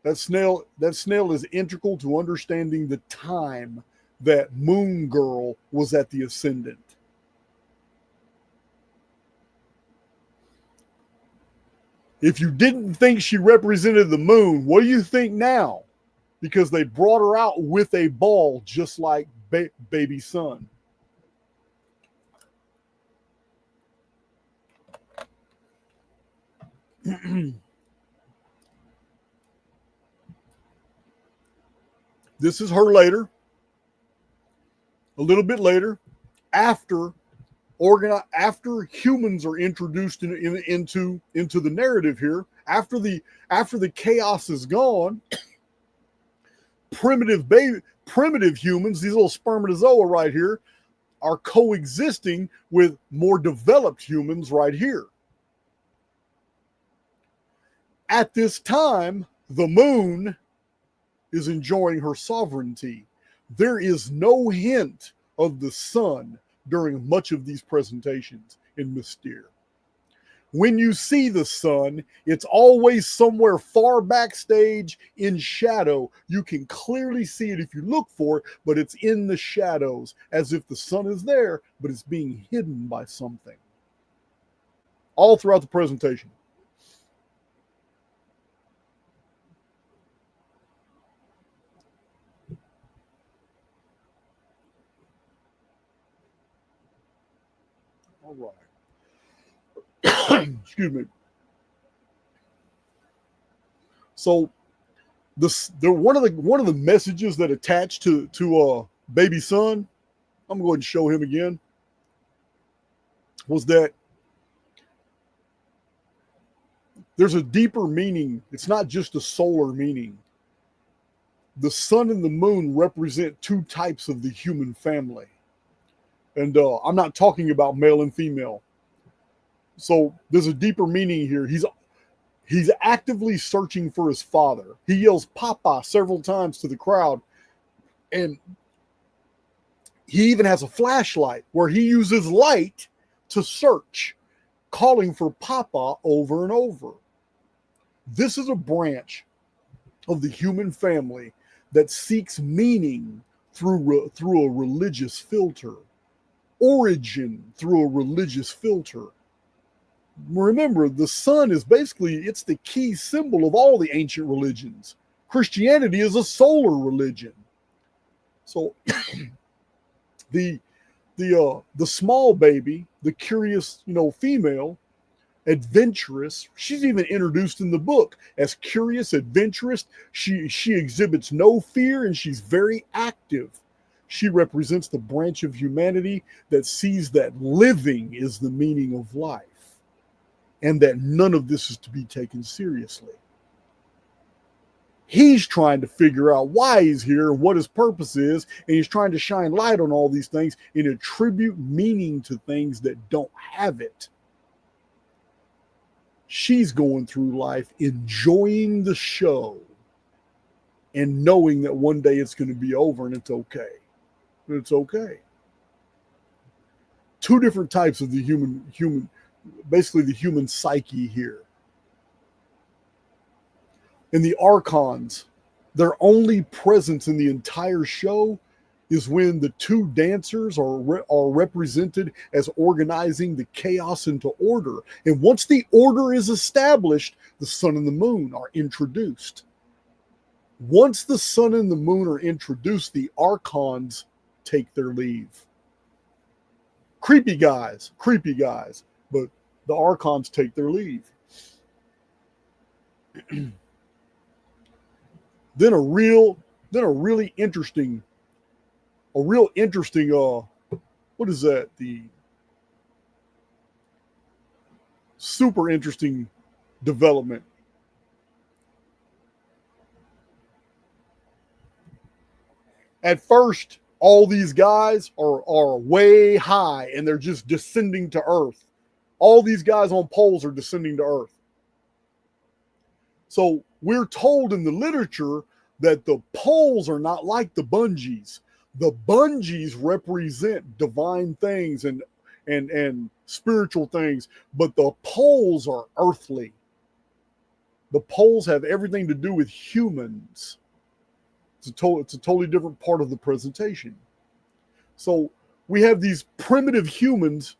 Speaker 3: is integral to understanding the time that Moon Girl was at the ascendant. If you didn't think she represented the moon, what do you think now? Because they brought her out with a ball just like baby son. This is her later, a little bit later, after humans are introduced into the narrative here, after the chaos is gone, primitive humans, these little spermatozoa right here, are coexisting with more developed humans right here. At this time, the moon is enjoying her sovereignty. There is no hint of the sun during much of these presentations in Mystère. When you see the sun, it's always somewhere far backstage in shadow. You can clearly see it if you look for it, but it's in the shadows, as if the sun is there, but it's being hidden by something. All throughout the presentation. All right. Excuse me. So one of the messages that attached to baby son, I'm going to show him again, was that there's a deeper meaning. It's not just a solar meaning. The sun and the moon represent two types of the human family. And I'm not talking about male and female. So there's a deeper meaning here. He's actively searching for his father. He yells "Papa" several times to the crowd. And he even has a flashlight where he uses light to search. calling for Papa over and over. This is a branch of the human family that seeks meaning through a religious filter, origin through a religious filter. Remember, the sun is basically, it's the key symbol of all the ancient religions. Christianity is a solar religion. So the small baby, the curious, female, adventurous, she's even introduced in the book as curious, adventurous. She exhibits no fear and she's very active. She represents the branch of humanity that sees that living is the meaning of life and that none of this is to be taken seriously. He's trying to figure out why he's here and what his purpose is, and he's trying to shine light on all these things and attribute meaning to things that don't have it. She's going through life enjoying the show and knowing that one day it's going to be over and it's okay. It's okay. Two different types of the human, basically the human psyche here. In the Archons, their only presence in the entire show is when the two dancers are represented as organizing the chaos into order. And once the order is established, the sun and the moon are introduced. Once the sun and the moon are introduced, the Archons take their leave. Creepy guys, but the Archons take their leave. Then a really interesting, what is that? The super interesting development. At first, all these guys are way high and they're just descending to Earth. All these guys on poles are descending to Earth. So we're told in the literature that the poles are not like the bungees. The bungees represent divine things and spiritual things, but the poles are earthly. The poles have everything to do with humans. It's a totally different part of the presentation. So we have these primitive humans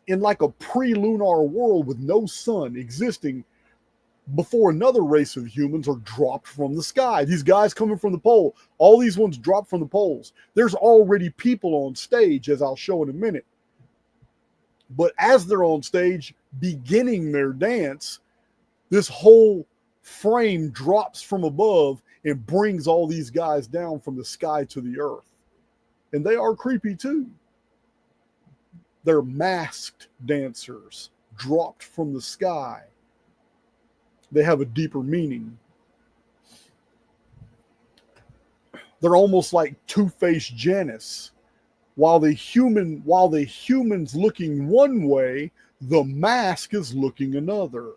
Speaker 3: in like a pre-lunar world with no sun existing before another race of humans are dropped from the sky. These guys coming from the pole, all these ones dropped from the poles. There's already people on stage, as I'll show in a minute. But as they're on stage beginning their dance, this whole frame drops from above and brings all these guys down from the sky to the earth. And they are creepy too. They're masked dancers dropped from the sky. They have a deeper meaning. They're almost like two-faced Janus. While the human's looking one way, the mask is looking another.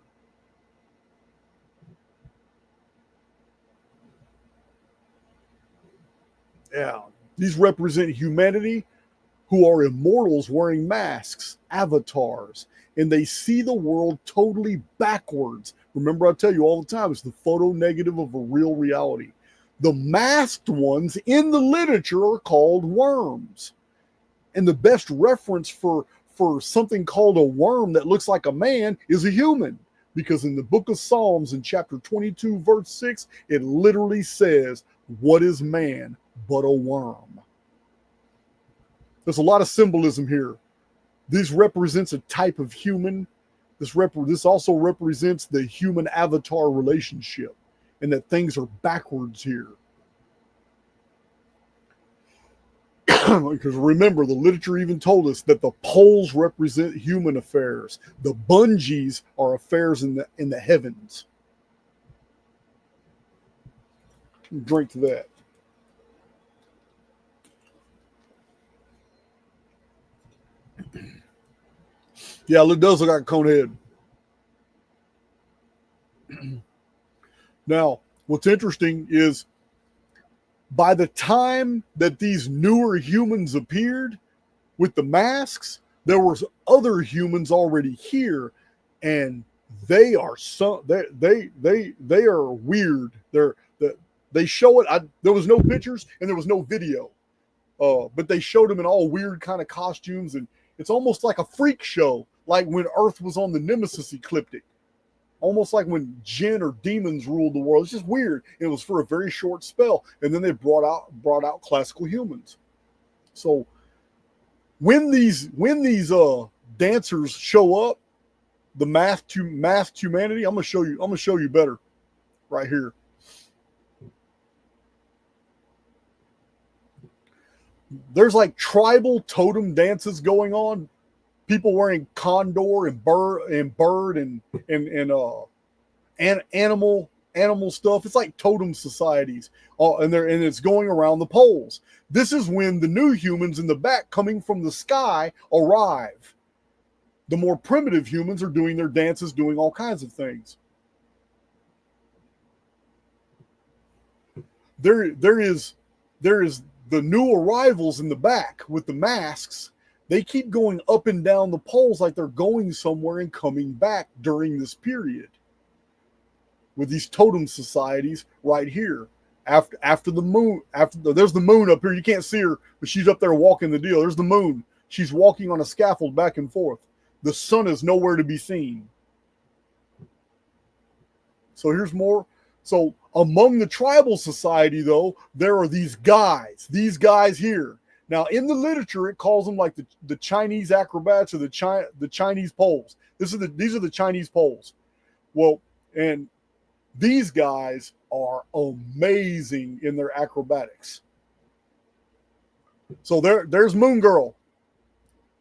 Speaker 3: Yeah, these represent humanity who are immortals wearing masks, avatars, and they see the world totally backwards. Remember, I tell you all the time, it's the photo negative of a real reality. The masked ones in the literature are called worms. And the best reference for something called a worm that looks like a man is a human. Because in the book of Psalms, in chapter 22, verse 6, it literally says, "What is man but a worm?" There's a lot of symbolism here. This represents a type of human. This also represents the human avatar relationship, and that things are backwards here. Because remember, the literature even told us that the poles represent human affairs. The bungees are affairs in the heavens. Drink to that. Yeah, it does look like a cone head. Now, what's interesting is by the time that these newer humans appeared with the masks, there was other humans already here, and they are they are weird. They show it. There was no pictures and there was no video, but they showed them in all weird kind of costumes, and it's almost like a freak show, like when Earth was on the Nemesis ecliptic, almost like when jinn or demons ruled the world. It's just weird. It was for a very short spell, and then they brought out classical humans. So when these dancers show up, the masked humanity, I'm gonna show you better right here. There's like tribal totem dances going on. People wearing condor and bird and animal stuff. It's like totem societies, and it's going around the poles. This is when the new humans in the back coming from the sky arrive. The more primitive humans are doing their dances, doing all kinds of things. There is the new arrivals in the back with the masks. They keep going up and down the poles like they're going somewhere and coming back during this period. With these totem societies right here, after the moon, there's the moon up here. You can't see her, but she's up there walking the deal. There's the moon. She's walking on a scaffold back and forth. The sun is nowhere to be seen. So here's more. So among the tribal society, though, there are these guys here. Now, in the literature, it calls them like the Chinese acrobats or the Chinese poles. These are the Chinese poles. Well, and these guys are amazing in their acrobatics. So there's Moon Girl.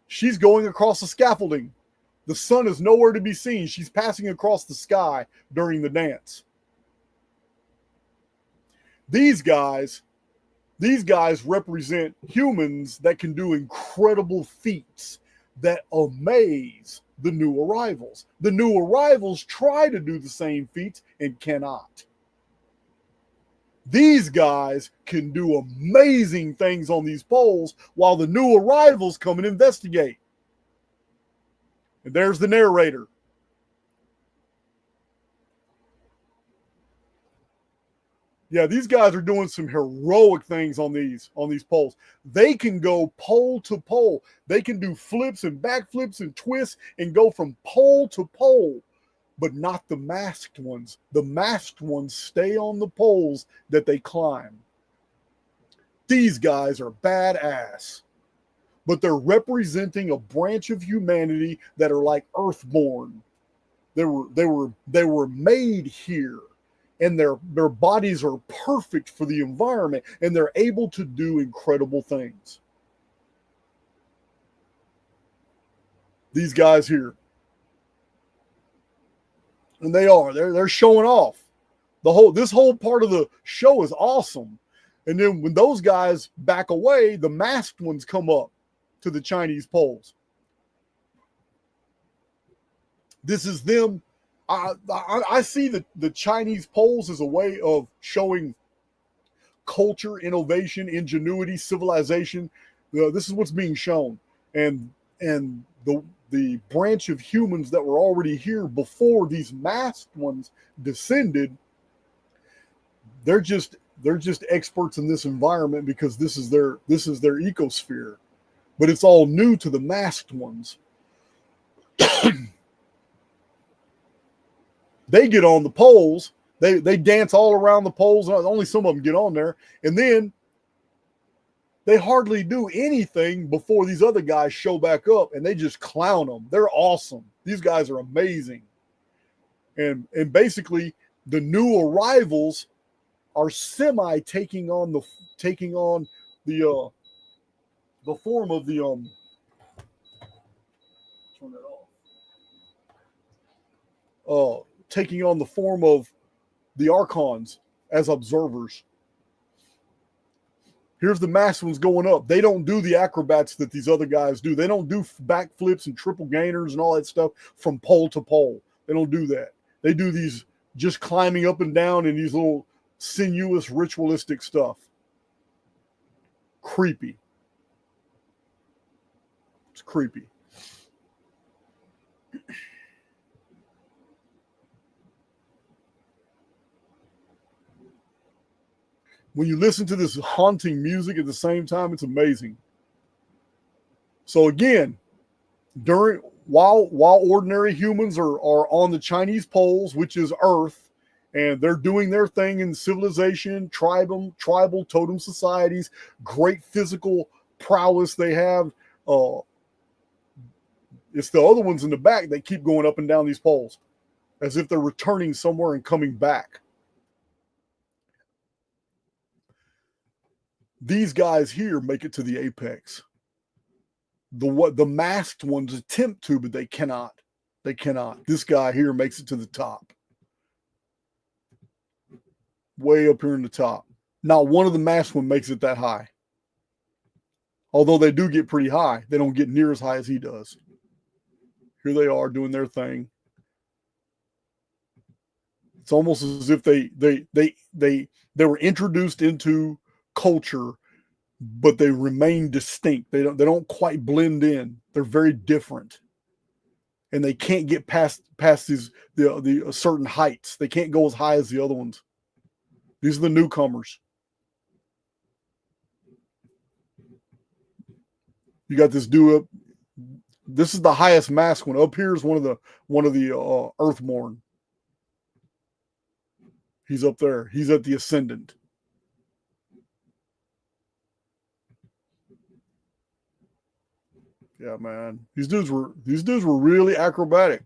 Speaker 3: She's going across the scaffolding. The sun is nowhere to be seen. She's passing across the sky during the dance. These guys represent humans that can do incredible feats that amaze the new arrivals. The new arrivals try to do the same feats and cannot. These guys can do amazing things on these poles while the new arrivals come and investigate. And there's the narrator. Yeah, these guys are doing some heroic things on these poles. They can go pole to pole. They can do flips and backflips and twists and go from pole to pole, but not the masked ones. The masked ones stay on the poles that they climb. These guys are badass, but they're representing a branch of humanity that are like earthborn. They were made here. And their bodies are perfect for the environment, and they're able to do incredible things. These guys here. And they're showing off. This whole part of the show is awesome. And then when those guys back away, the masked ones come up to the Chinese poles. This is them. I see the Chinese poles as a way of showing culture, innovation, ingenuity, civilization. This is what's being shown. And the branch of humans that were already here before these masked ones descended, they're just experts in this environment because this is their ecosphere. But it's all new to the masked ones. They get on the poles. They dance all around the poles. Only some of them get on there. And then they hardly do anything before these other guys show back up, and they just clown them. They're awesome. These guys are amazing. And basically, the new arrivals are semi taking on the form of the turn that off. Taking on the form of the Archons as observers. Here's the masked ones going up. They don't do the acrobats that these other guys do. They don't do backflips and triple gainers and all that stuff from pole to pole. They don't do that. They do these just climbing up and down in these little sinuous ritualistic stuff. Creepy. It's creepy. when you listen to this haunting music at the same time, it's amazing. So again, while ordinary humans are on the Chinese poles, which is Earth, and they're doing their thing in civilization, tribal totem societies, great physical prowess they have. It's the other ones in the back that keep going up and down these poles as if they're returning somewhere and coming back. These guys here make it to the apex. The masked ones attempt to, but they cannot. They cannot. This guy here makes it to the top. Way up here in the top. Not one of the masked ones makes it that high. Although they do get pretty high. They don't get near as high as he does. Here they are doing their thing. It's almost as if they were introduced into culture, but they remain distinct. They don't quite blend in. They're very different, and they can't get past the certain heights. They can't go as high as the other ones. These are the newcomers. You got this dude up. This is the highest mask one. Up here is one of the Earthborn. He's up there. He's at the Ascendant. Yeah, man. These dudes were really acrobatic.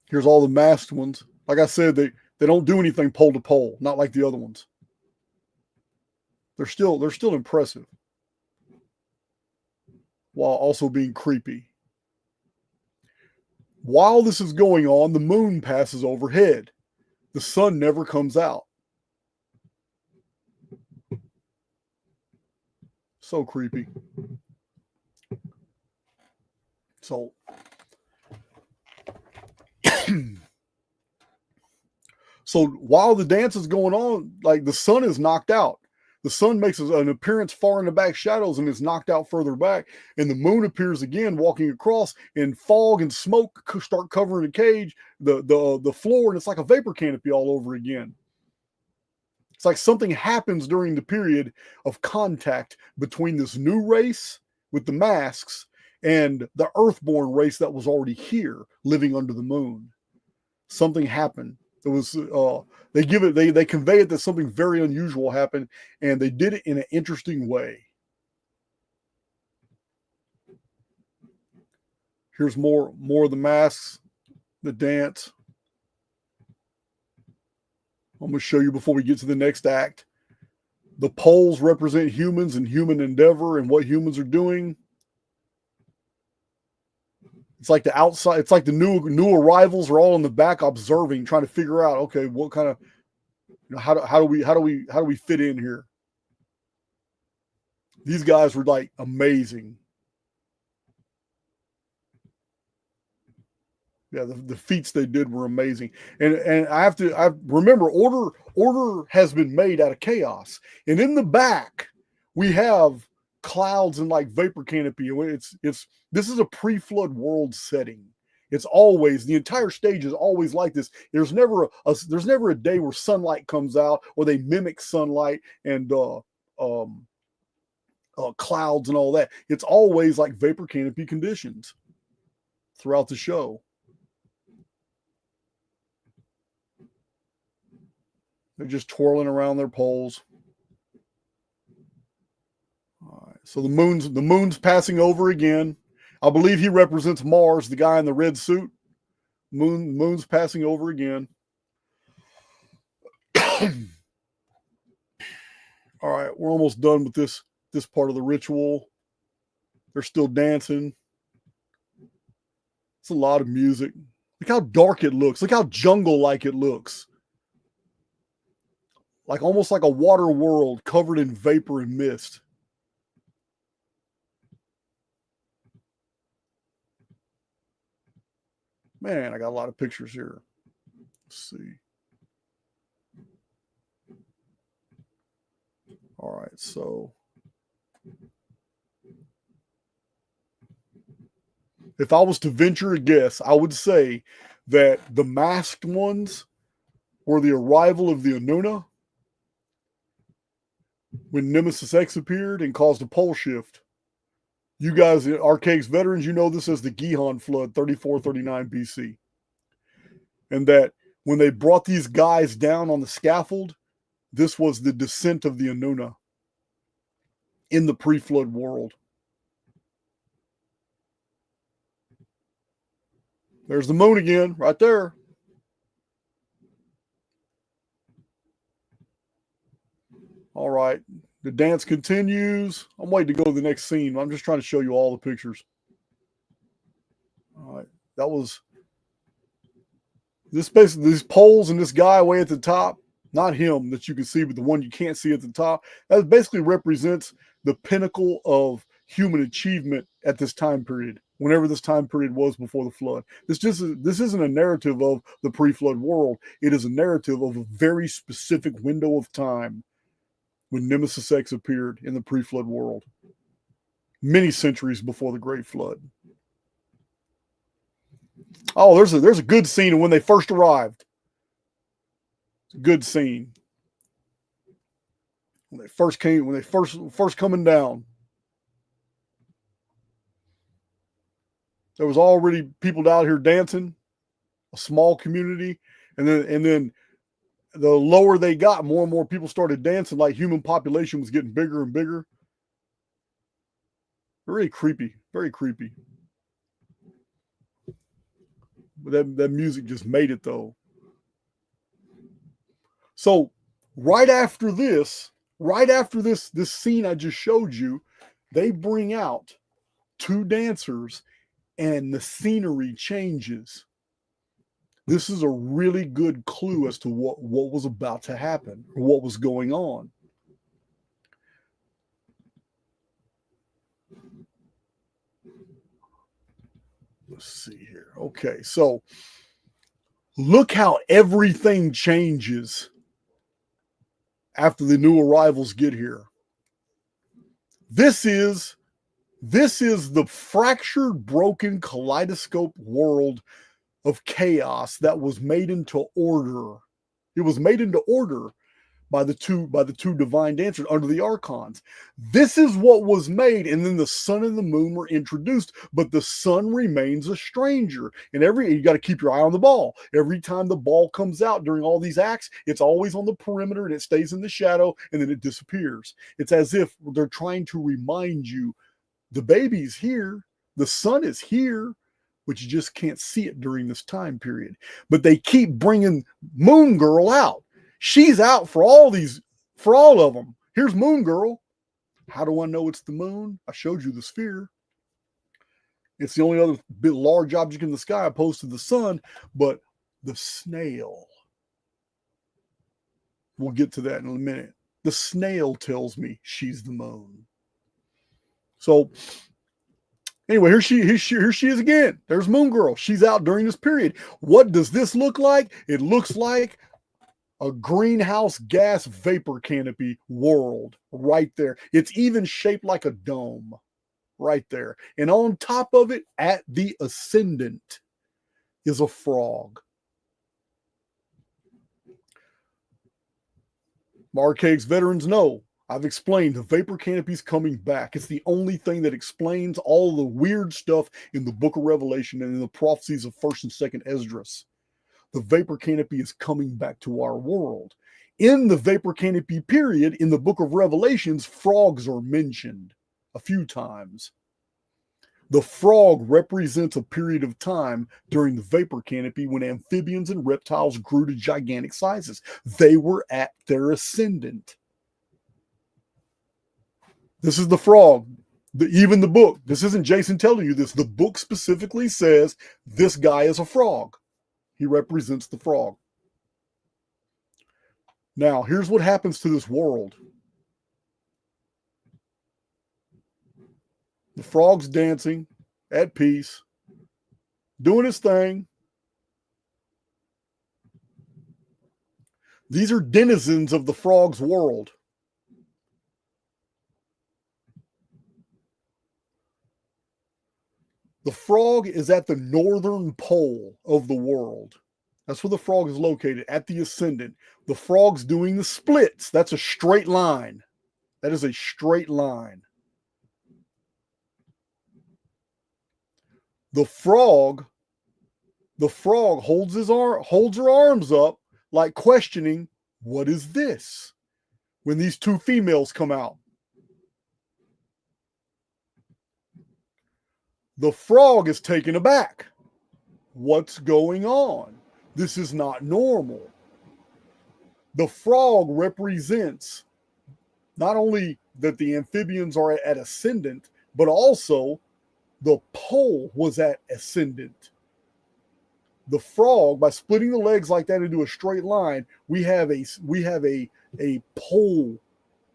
Speaker 3: Here's all the masked ones. Like I said, they don't do anything pole to pole, not like the other ones. They're still impressive, while also being creepy. While this is going on, the moon passes overhead. The sun never comes out. So creepy. So so while the dance is going on, like the sun is knocked out. The sun makes an appearance far in the back shadows and is knocked out further back. And the moon appears again, walking across, and fog and smoke start covering the cage, the floor, and it's like a vapor canopy all over again. It's like something happens during the period of contact between this new race with the masks and the Earthborn race that was already here, living under the moon. Something happened. It was they convey it that something very unusual happened, and they did it in an interesting way. Here's more of the masks, the dance. I'm going to show you before we get to the next act. The poles represent humans and human endeavor and what humans are doing. It's like the outside. It's like the new arrivals are all in the back observing, trying to figure out, okay, what kind of, how do we fit in here? These guys were like amazing. Yeah, the feats they did were amazing. And I remember order has been made out of chaos. And in the back, we have clouds and like vapor canopy. This is a pre-flood world setting. It's always, the entire stage is always like this. There's never a day where sunlight comes out or they mimic sunlight and clouds and all that. It's always like vapor canopy conditions throughout the show. They're just twirling around their poles. All right, so the moon's passing over again. I believe he represents Mars, the guy in the red suit. Moon's passing over again. All right, we're almost done with this part of the ritual. They're still dancing. It's a lot of music. Look how dark it looks. Look how jungle-like it looks. Like almost like a water world covered in vapor and mist. Man, I got a lot of pictures here. Let's see. All right, so. If I was to venture a guess, I would say that the masked ones were the arrival of the Anuna when Nemesis X appeared and caused a pole shift. You guys, Archaix veterans, you know this as the Gihon flood, 3439 BC. And that when they brought these guys down on the scaffold, this was the descent of the Anuna in the pre-flood world. There's the moon again, right there. All right. The dance continues. I'm waiting to go to the next scene. I'm just trying to show you all the pictures. All right. That was this basically these poles and this guy way at the top. Not him that you can see, but the one you can't see at the top. That basically represents the pinnacle of human achievement at this time period, whenever this time period was before the flood. This isn't a narrative of the pre-flood world. It is a narrative of a very specific window of time when Nemesis X appeared in the pre-flood world, many centuries before the Great Flood. Oh, there's a good scene of when they first arrived. It's a good scene. When they first coming down. There was already people out here dancing, a small community, and then the lower they got, more and more people started dancing, like human population was getting bigger and bigger. Very creepy, very creepy. But that music just made it though. So right after this scene I just showed you, they bring out two dancers and the scenery changes. This is a really good clue as to what was about to happen, or what was going on. Let's see here. Okay, so look how everything changes after the new arrivals get here. This is the fractured, broken kaleidoscope world of chaos that was made into order. It was made into order by the two divine dancers under the Archons. This is what was made, and then the sun and the moon were introduced, but the sun remains a stranger. And you got to keep your eye on the ball. Every time the ball comes out during all these acts, it's always on the perimeter and it stays in the shadow and then it disappears. It's as if they're trying to remind you, the baby's here, the sun is here, but you just can't see it during this time period. But they keep bringing Moon Girl out. She's out for all of them. Here's Moon Girl. How do I know it's the moon? I showed you the sphere. It's the only other big large object in the sky opposed to the sun, but the snail. We'll get to that in a minute. The snail tells me she's the moon. So anyway, here she is again. There's Moon Girl. She's out during this period. What does this look like? It looks like a greenhouse gas vapor canopy world right there. It's even shaped like a dome right there. And on top of it, at the ascendant, is a frog. Archaix veterans know, I've explained the vapor canopy's coming back. It's the only thing that explains all the weird stuff in the book of Revelation and in the prophecies of 1st and 2nd Esdras. The vapor canopy is coming back to our world. In the vapor canopy period, in the book of Revelations, frogs are mentioned a few times. The frog represents a period of time during the vapor canopy when amphibians and reptiles grew to gigantic sizes. They were at their ascendant. This is the frog. Even the book. This isn't Jason telling you this. The book specifically says this guy is a frog. He represents the frog. Now, here's what happens to this world. The frog's dancing at peace, doing his thing. These are denizens of the frog's world. The frog is at the northern pole of the world. That's where the frog is located, at the ascendant. The frog's doing the splits. That's a straight line. That is a straight line. The frog holds her arms up, like questioning, what is this? When these two females come out. The frog is taken aback. What's going on? This is not normal. The frog represents not only that the amphibians are at ascendant, but also the pole was at ascendant. The frog, by splitting the legs like that into a straight line, we have a pole.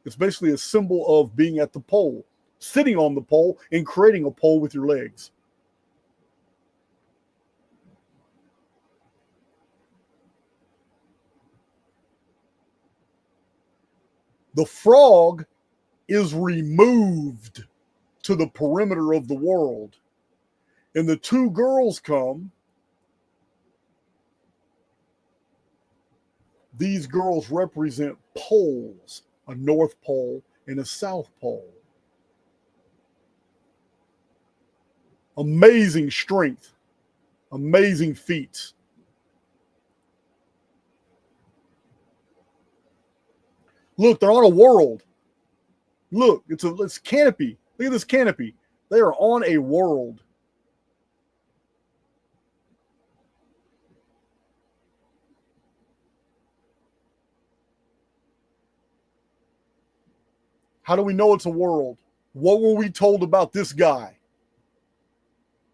Speaker 3: It's basically a symbol of being at the pole, sitting on the pole and creating a pole with your legs. The frog is removed to the perimeter of the world. And the two girls come. These girls represent poles, a north pole and a south pole. Amazing strength, amazing feats. Look, they're on a world. Look, it's canopy. Look at this canopy. They are on a world. How do we know it's a world? What were we told about this guy?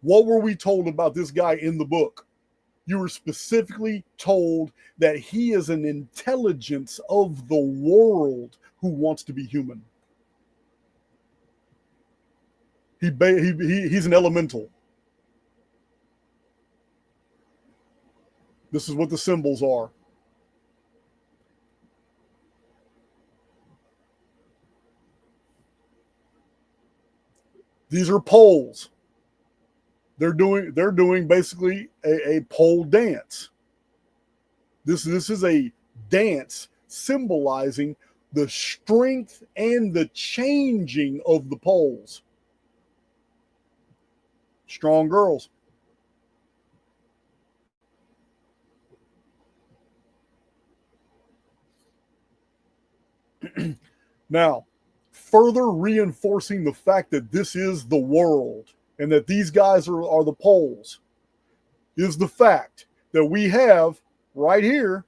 Speaker 3: What were we told about this guy in the book? You were specifically told that he is an intelligence of the world who wants to be human. He's an elemental. This is what the symbols are. These are poles. They're doing basically a pole dance. This is a dance symbolizing the strength and the changing of the poles. Strong girls. Now, further reinforcing the fact that this is the world and that these guys are the poles is the fact that we have right here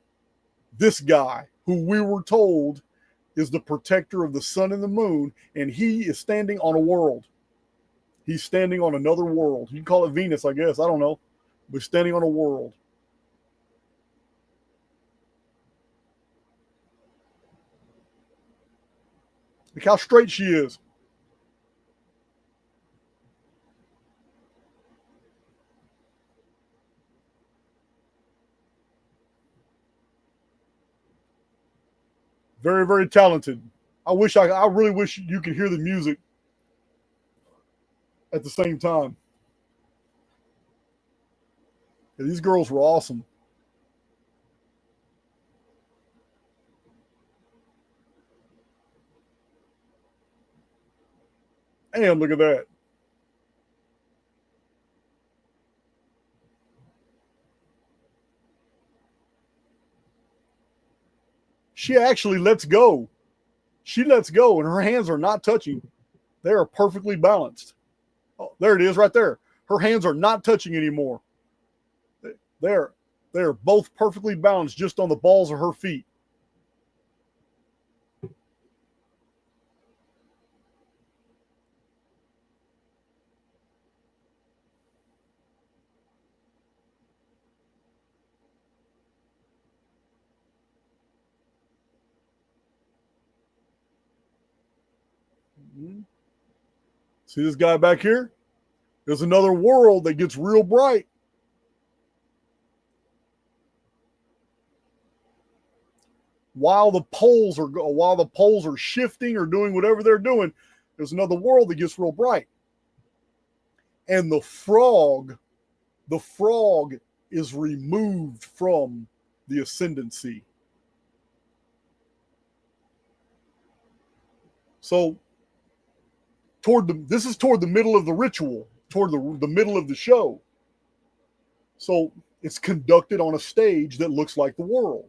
Speaker 3: this guy who we were told is the protector of the sun and the moon, and he is standing on a world. He's standing on another world. You can call it Venus, I guess. I don't know. But standing on a world. Look how straight she is. Very, very talented. I really wish you could hear the music at the same time. Yeah, these girls were awesome. And look at that. She actually lets go. She lets go, and her hands are not touching. They are perfectly balanced. Oh, there it is right there. Her hands are not touching anymore. They're both perfectly balanced just on the balls of her feet. See this guy back here? There's another world that gets real bright. While the poles are shifting or doing whatever they're doing, there's another world that gets real bright. and the frog is removed from the ascendancy. So this is toward the middle of the ritual, toward the middle of the show. So it's conducted on a stage that looks like the world.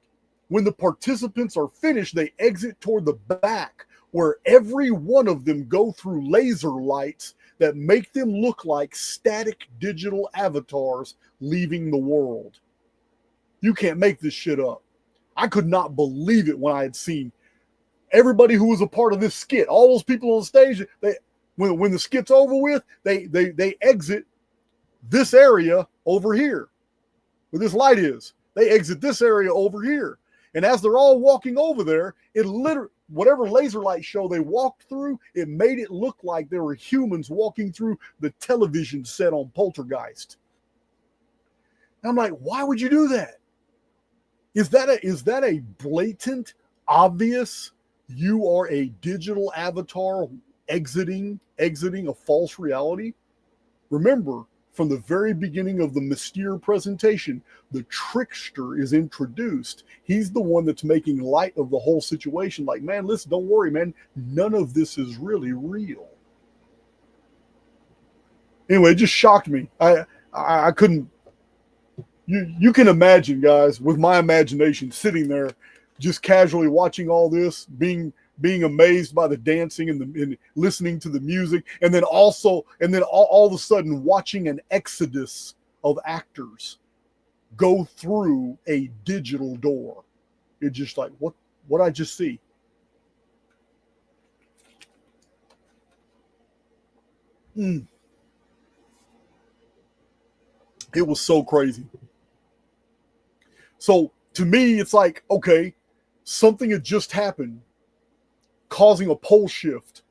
Speaker 3: When the participants are finished, they exit toward the back, where every one of them go through laser lights that make them look like static digital avatars leaving the world. You can't make this shit up. I could not believe it when I had seen everybody who was a part of this skit. All those people on stage, when the skit's over with, they exit this area over here where this light is. They exit this area over here. And as they're all walking over there, it literally, whatever laser light show they walked through, it made it look like there were humans walking through the television set on Poltergeist. And I'm like, why would you do that? Is that a blatant, obvious, you are a digital avatar exiting a false reality? Remember, from the very beginning of the Mystère presentation, the trickster is introduced. He's the one that's making light of the whole situation. Like, man, listen, don't worry, man. None of this is really real. Anyway, it just shocked me. I couldn't. You can imagine, guys, with my imagination, sitting there, just casually watching all this, being amazed by the dancing and listening to the music, and then all of a sudden watching an exodus of actors go through a digital door. It's just like, what I just see. It was so crazy. So to me, it's like, okay, something had just happened, causing a pole shift,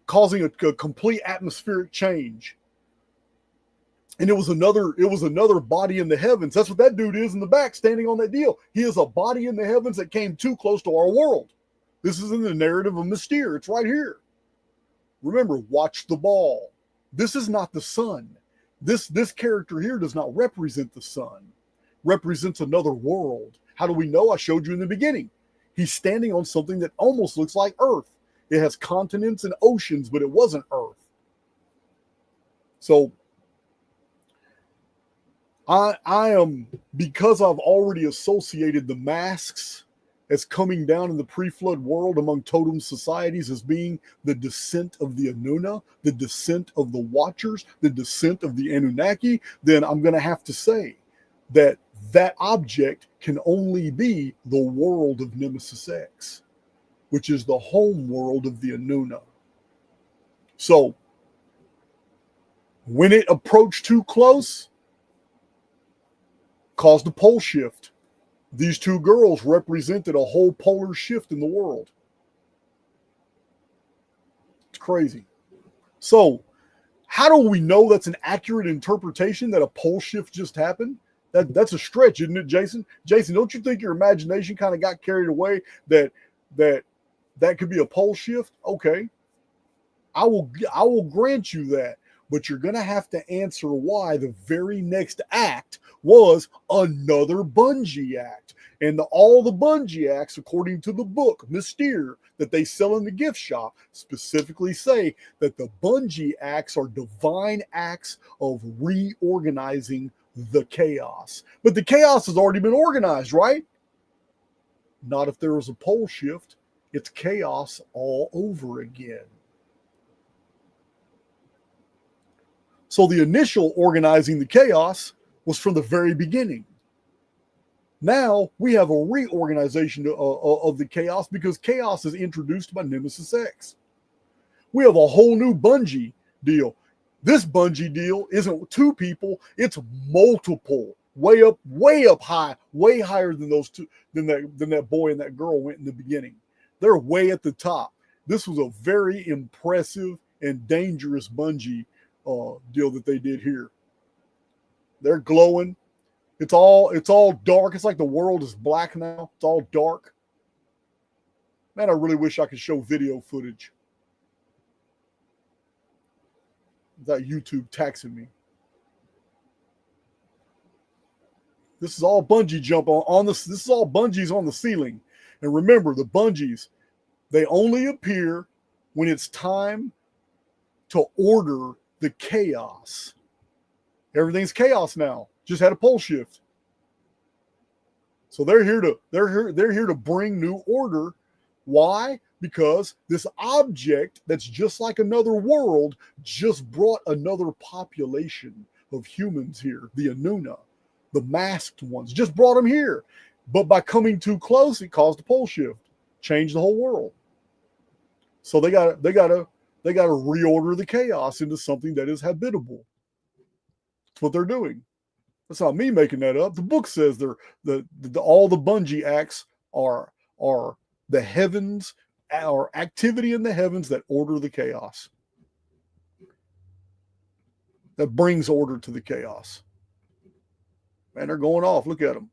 Speaker 3: causing a complete atmospheric change. And it was another body in the heavens. That's what that dude is in the back, standing on that deal. He is a body in the heavens that came too close to our world. This is in the narrative of Mystère. It's right here. Remember, watch the ball. This is not the sun. This character here does not represent the sun. Represents another world. How do we know? I showed you in the beginning. He's standing on something that almost looks like Earth. It has continents and oceans, but it wasn't Earth. So I am, because I've already associated the masks as coming down in the pre-flood world among totem societies as being the descent of the Anuna, the descent of the Watchers, the descent of the Anunnaki, then I'm going to have to say that object can only be the world of Nemesis X, which is the home world of the Anuna. So when it approached too close, caused a pole shift. These two girls represented a whole polar shift in the world. It's crazy. So how do we know that's an accurate interpretation that a pole shift just happened? That's a stretch, isn't it, Jason? Jason, don't you think your imagination kind of got carried away that could be a pole shift? Okay. I will grant you that. But you're going to have to answer why the very next act was another bungee act. And all the bungee acts, according to the book, Mystère, that they sell in the gift shop, specifically say that the bungee acts are divine acts of reorganizing the chaos. But the chaos has already been organized, right? Not if there was a pole shift. It's chaos all over again. So the initial organizing the chaos was from the very beginning. Now we have a reorganization of the chaos because chaos is introduced by Nemesis X. We have a whole new bungee deal. This bungee deal isn't two people, it's multiple, way up high, way higher than those two, than that boy and that girl went in the beginning. They're way at the top. This was a very impressive and dangerous bungee deal that they did here. They're glowing. It's all dark. It's like the world is black now. It's all dark. Man, I really wish I could show video footage. without YouTube taxing me. This is all bungee jump on this. This is all bungees on the ceiling. And remember, the bungees, they only appear when it's time to order the chaos. Everything's chaos now. Just had a pole shift. So they're here to bring new order. Why? Because this object that's just like another world just brought another population of humans here, the Anuna, the masked ones, just brought them here. But by coming too close, it caused a pole shift, changed the whole world. So they got to reorder the chaos into something that is habitable. That's what they're doing. That's not me making that up. The book says all the bungee acts are the heavens, or activity in the heavens that order the chaos. That brings order to the chaos. Man, they're going off. Look at them.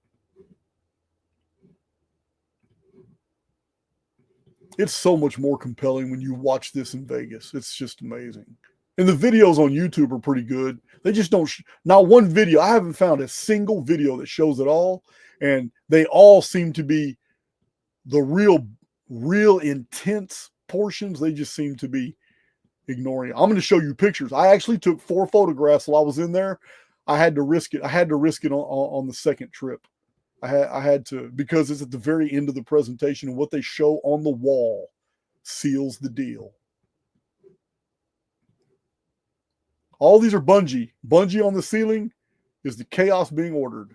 Speaker 3: It's so much more compelling when you watch this in Vegas. It's just amazing. And the videos on YouTube are pretty good. They just don't, not one video. I haven't found a single video that shows it all. And they all seem to be the real intense portions. They just seem to be ignoring it. I'm going to show you pictures. I actually took 4 photographs while I was in there. I had to risk it. I had to risk it on the second trip. I had to, because it's at the very end of the presentation, and what they show on the wall seals the deal. All these are bungee. Bungee on the ceiling is the chaos being ordered.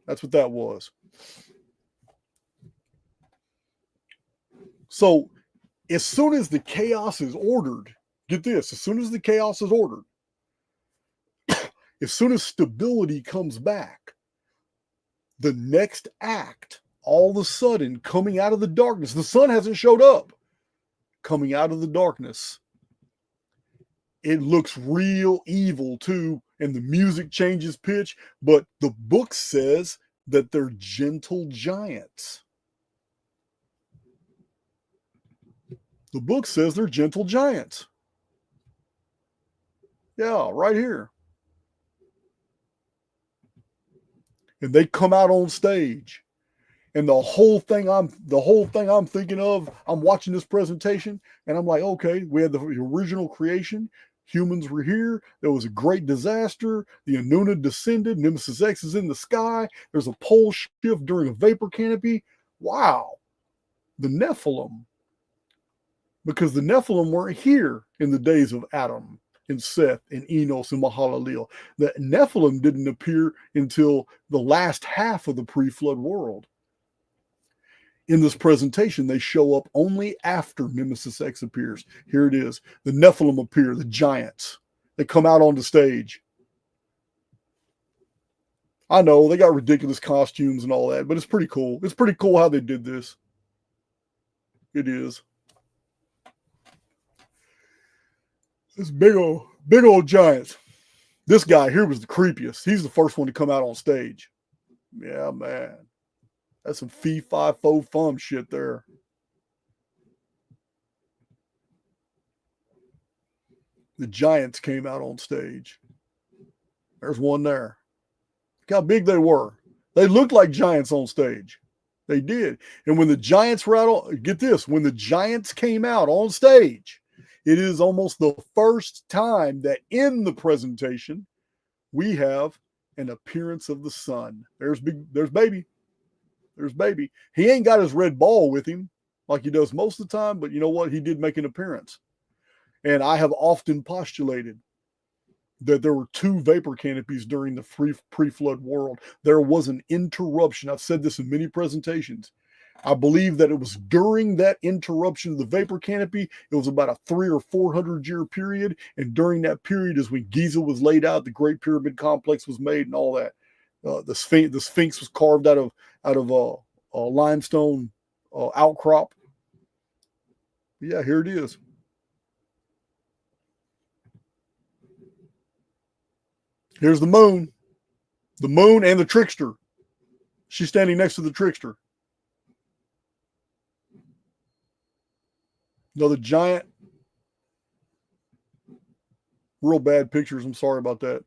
Speaker 3: That's what that was. So as soon as the chaos is ordered, get this, as soon as the chaos is ordered, as soon as stability comes back, the next act, all of a sudden, coming out of the darkness, the sun hasn't showed up, coming out of the darkness, it looks real evil too, and the music changes pitch, but the book says that they're gentle giants. The book says they're gentle giants. Yeah, right here. And they come out on stage. And the whole thing I'm thinking of, I'm watching this presentation and I'm like, okay, we had the original creation. Humans were here. There was a great disaster. The Anuna descended. Nemesis X is in the sky. There's a pole shift during a vapor canopy. Wow. The Nephilim. Because the Nephilim weren't here in the days of Adam and Seth and Enos and Mahalalel. The Nephilim didn't appear until the last half of the pre-flood world. In this presentation, they show up only after Nemesis X appears. Here it is. The Nephilim appear, the giants. They come out on the stage. I know, they got ridiculous costumes and all that, but it's pretty cool. It's pretty cool how they did this. It is. This big old giants. This guy here was the creepiest. He's the first one to come out on stage. Yeah, man. That's some fee, fi, fo, fum shit there. The giants came out on stage. There's one there. Look how big they were. They looked like giants on stage. They did. And when the giants were out on, get this, when the giants came out on stage, it is almost the first time that in the presentation we have an appearance of the sun. There's baby. There's baby. He ain't got his red ball with him like he does most of the time, but you know what? He did make an appearance. And I have often postulated that there were 2 vapor canopies during the pre-flood world. There was an interruption. I've said this in many presentations. I believe that it was during that interruption of the vapor canopy. It was about a 300 or 400 year period. And during that period is when Giza was laid out, the Great Pyramid Complex was made and all that. The Sphinx was carved out of a limestone outcrop. But yeah, here it is. Here's the moon and the trickster. She's standing next to the trickster. Another giant. Real bad pictures. I'm sorry about that.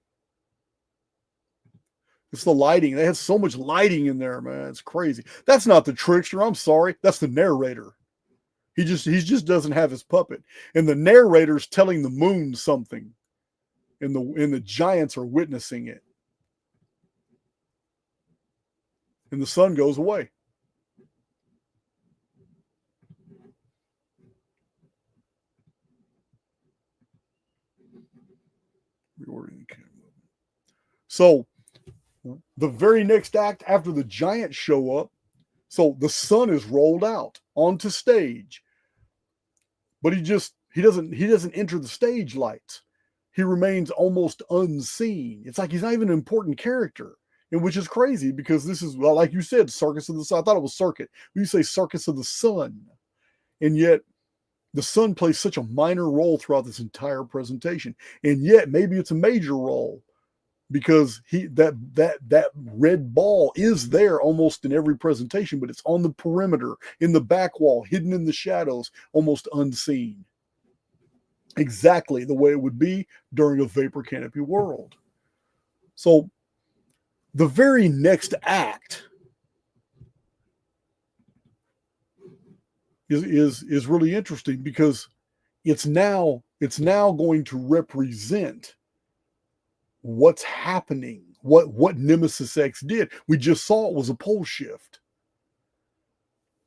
Speaker 3: It's the lighting. They had so much lighting in there, man. It's crazy. That's not the trickster. I'm sorry. That's the narrator. He just doesn't have his puppet. And the narrator's telling the moon something. And the giants are witnessing it. And the sun goes away. Reordering the camera. So the very next act after the giants show up, so the sun is rolled out onto stage, but he doesn't enter the stage lights. He remains almost unseen. It's like he's not even an important character, and which is crazy because this is, well, like you said, Circus of the Sun. I thought it was Circuit. You say Circus of the Sun, and yet the sun plays such a minor role throughout this entire presentation, and yet maybe it's a major role because that red ball is there almost in every presentation, but it's on the perimeter, in the back wall, hidden in the shadows, almost unseen. Exactly the way it would be during a vapor canopy world. So the very next act is really interesting because it's now going to represent what's happening, what Nemesis X did. We just saw it was a pole shift.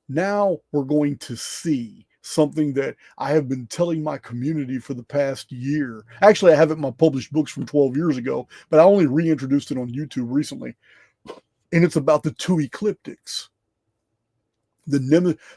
Speaker 3: Now we're going to see something that I have been telling my community for the past year. Actually, I have it in my published books from 12 years ago, but I only reintroduced it on YouTube recently. And it's about the two ecliptics.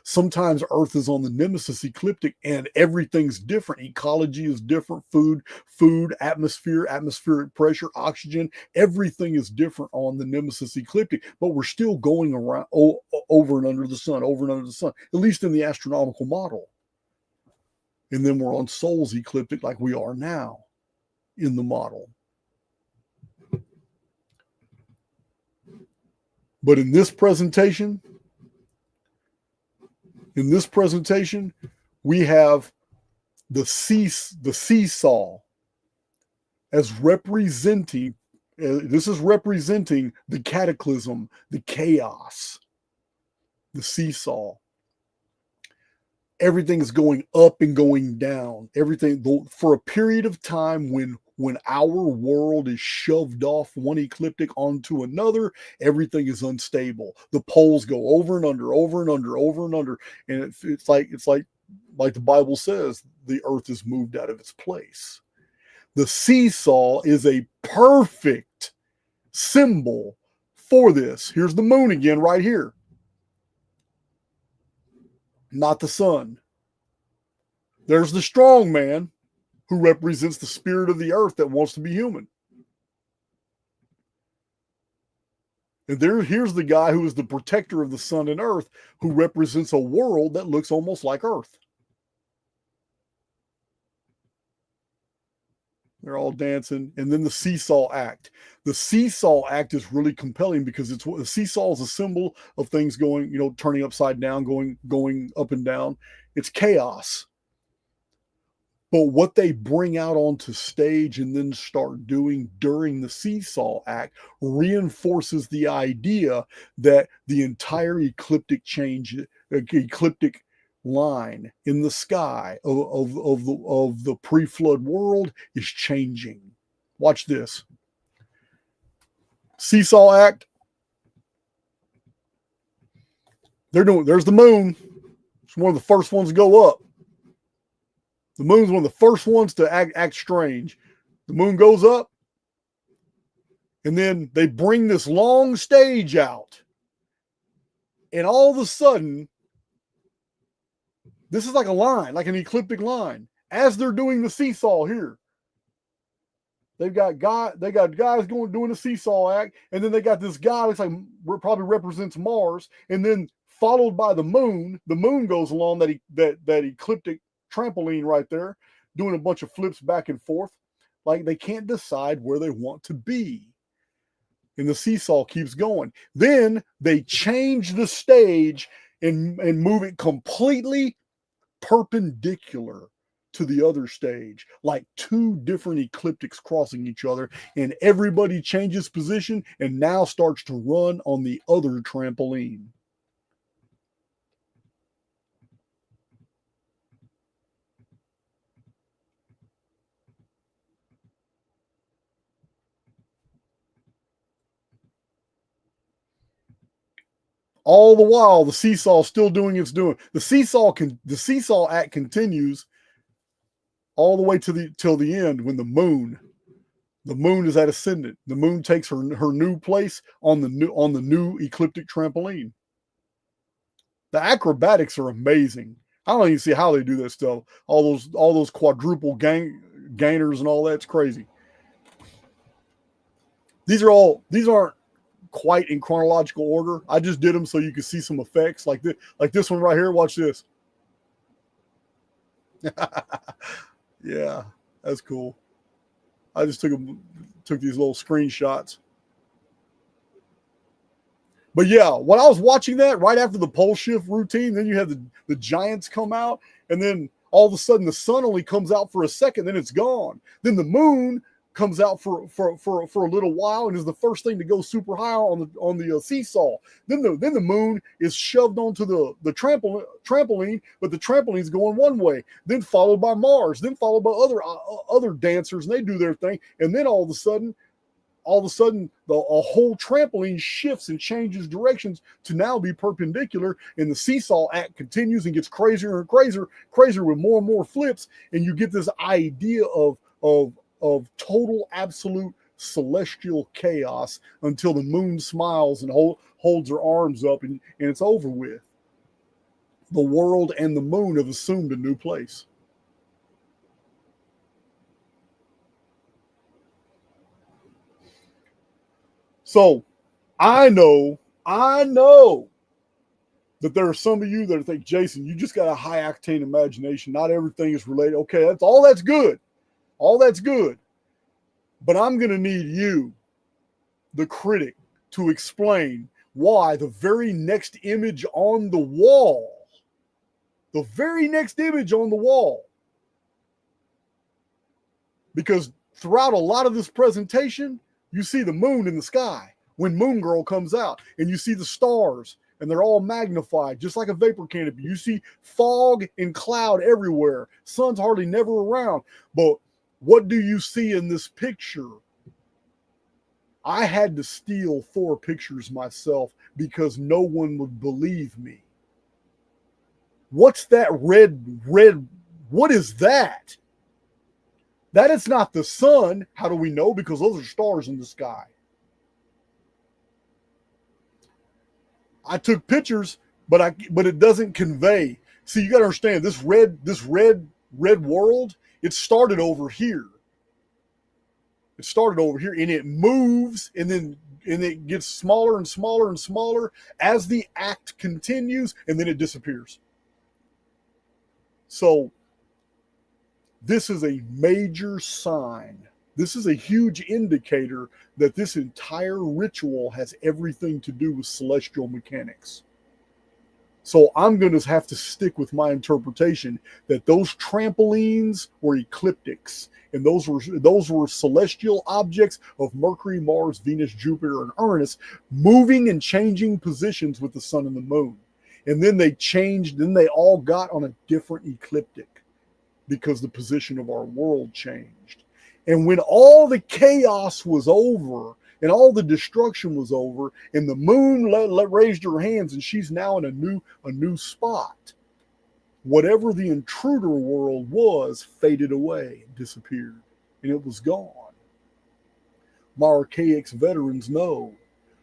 Speaker 3: Sometimes Earth is on the Nemesis ecliptic and everything's different. Ecology is different. Food, atmosphere, atmospheric pressure, oxygen, everything is different on the Nemesis ecliptic, but we're still going around over and under the sun, at least in the astronomical model. And then we're on Sol's ecliptic like we are now in the model. But in this presentation, we have the seesaw as representing, this is representing the cataclysm, the chaos, the seesaw. Everything is going up and going down. Everything for a period of time when our world is shoved off one ecliptic onto another, everything is unstable. The poles go over and under, and it's like the Bible says, the earth is moved out of its place. The seesaw is a perfect symbol for this. Here's the moon again right here. Not the sun. There's the strong man who represents the spirit of the earth that wants to be human. And here's the guy who is the protector of the sun and earth, who represents a world that looks almost like Earth. They're all dancing. And then the seesaw act. The seesaw act is really compelling because the seesaw is a symbol of things going, turning upside down, going up and down. It's chaos. But what they bring out onto stage and then start doing during the seesaw act reinforces the idea that the entire ecliptic line in the sky of the pre-flood world is changing. Watch this. Seesaw act. There's the moon. It's one of the first ones to go up. The moon's one of the first ones to act strange. The moon goes up, and then they bring this long stage out. And all of a sudden, this is like a line, like an ecliptic line. As they're doing the seesaw here, they've got guys doing the seesaw act, and then they got this guy looks like probably represents Mars, and then followed by the moon. The moon goes along that ecliptic trampoline right there, doing a bunch of flips back and forth, like they can't decide where they want to be. And the seesaw keeps going. Then they change the stage and move it completely perpendicular to the other stage, like two different ecliptics crossing each other, and everybody changes position and now starts to run on the other trampoline. All the while, the seesaw still doing its doing. The seesaw act continues all the way till the end when the moon is at ascendant. The moon takes her new place on the new ecliptic trampoline. The acrobatics are amazing. I don't even see how they do that stuff. All those quadruple gainers and all that's crazy. These aren't quite in chronological order. I just did them so you could see some effects like this one right here. Watch this. Yeah, that's cool. I just took these little screenshots. But yeah, when I was watching that right after the pole shift routine, then you have the giants come out, and then all of a sudden the sun only comes out for a second, then it's gone. Then the moon comes out for a little while and is the first thing to go super high on the seesaw. Then the moon is shoved onto the trampoline, but the trampoline's going one way. Then followed by Mars. Then followed by other dancers, and they do their thing. And then all of a sudden, a whole trampoline shifts and changes directions to now be perpendicular, and the seesaw act continues and gets crazier and crazier with more and more flips, and you get this idea of total absolute celestial chaos until the moon smiles and holds her arms up, and it's over with. The world and the moon have assumed a new place. So I know that there are some of you that think, Jason, you just got a high octane imagination. Not everything is related. Okay, that's good. All that's good. But I'm going to need you, the critic, to explain why the very next image on the wall, because throughout a lot of this presentation, you see the moon in the sky when Moon Girl comes out, and you see the stars, and they're all magnified, just like a vapor canopy. You see fog and cloud everywhere. Sun's hardly never around. But what do you see in this picture? I had to steal 4 pictures myself because no one would believe me. What's that red? What is that? That is not the sun. How do we know? Because those are stars in the sky. I took pictures, but it doesn't convey. See, you got to understand this red world. It started over here. And it moves, and it gets smaller and smaller and smaller as the act continues, and then it disappears. So this is a major sign. This is a huge indicator that this entire ritual has everything to do with celestial mechanics. So I'm going to have to stick with my interpretation that those trampolines were ecliptics, and those were celestial objects of Mercury, Mars, Venus, Jupiter, and Uranus moving and changing positions with the sun and the moon. And then they all got on a different ecliptic because the position of our world changed. And when all the chaos was over and all the destruction was over, and the moon raised her hands, and she's now in a new spot, whatever the intruder world was faded away, disappeared, and it was gone. My Archaix veterans know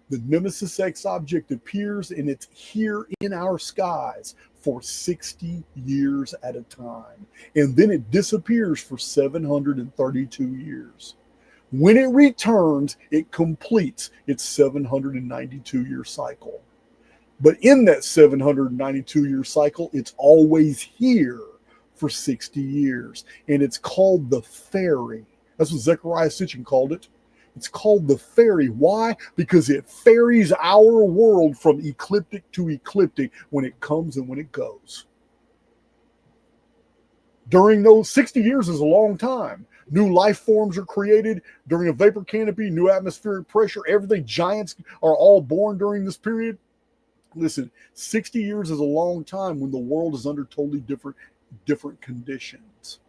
Speaker 3: the Nemesis X object appears, and it's here in our skies for 60 years at a time, and then it disappears for 732 years. When it returns, it completes its 792-year cycle. But in that 792-year cycle, it's always here for 60 years. And it's called the fairy. That's what Zecharia Sitchin called it. It's called the fairy. Why? Because it ferries our world from ecliptic to ecliptic when it comes and when it goes. During those 60 years is a long time. New life forms are created during a vapor canopy, new atmospheric pressure. Everything, giants are all born during this period. Listen, 60 years is a long time when the world is under totally different conditions.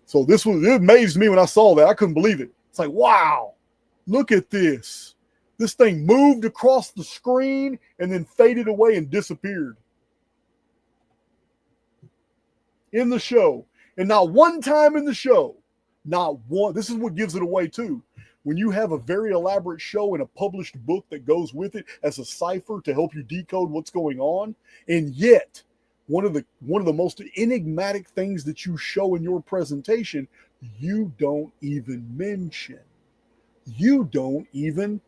Speaker 3: So it amazed me when I saw that. I couldn't believe it. It's like, wow, look at this. This thing moved across the screen and then faded away and disappeared. In the show. And not one time in the show, not one. This is what gives it away too. When you have a very elaborate show and a published book that goes with it as a cipher to help you decode what's going on, and yet one of the most enigmatic things that you show in your presentation, you don't even mention. You don't even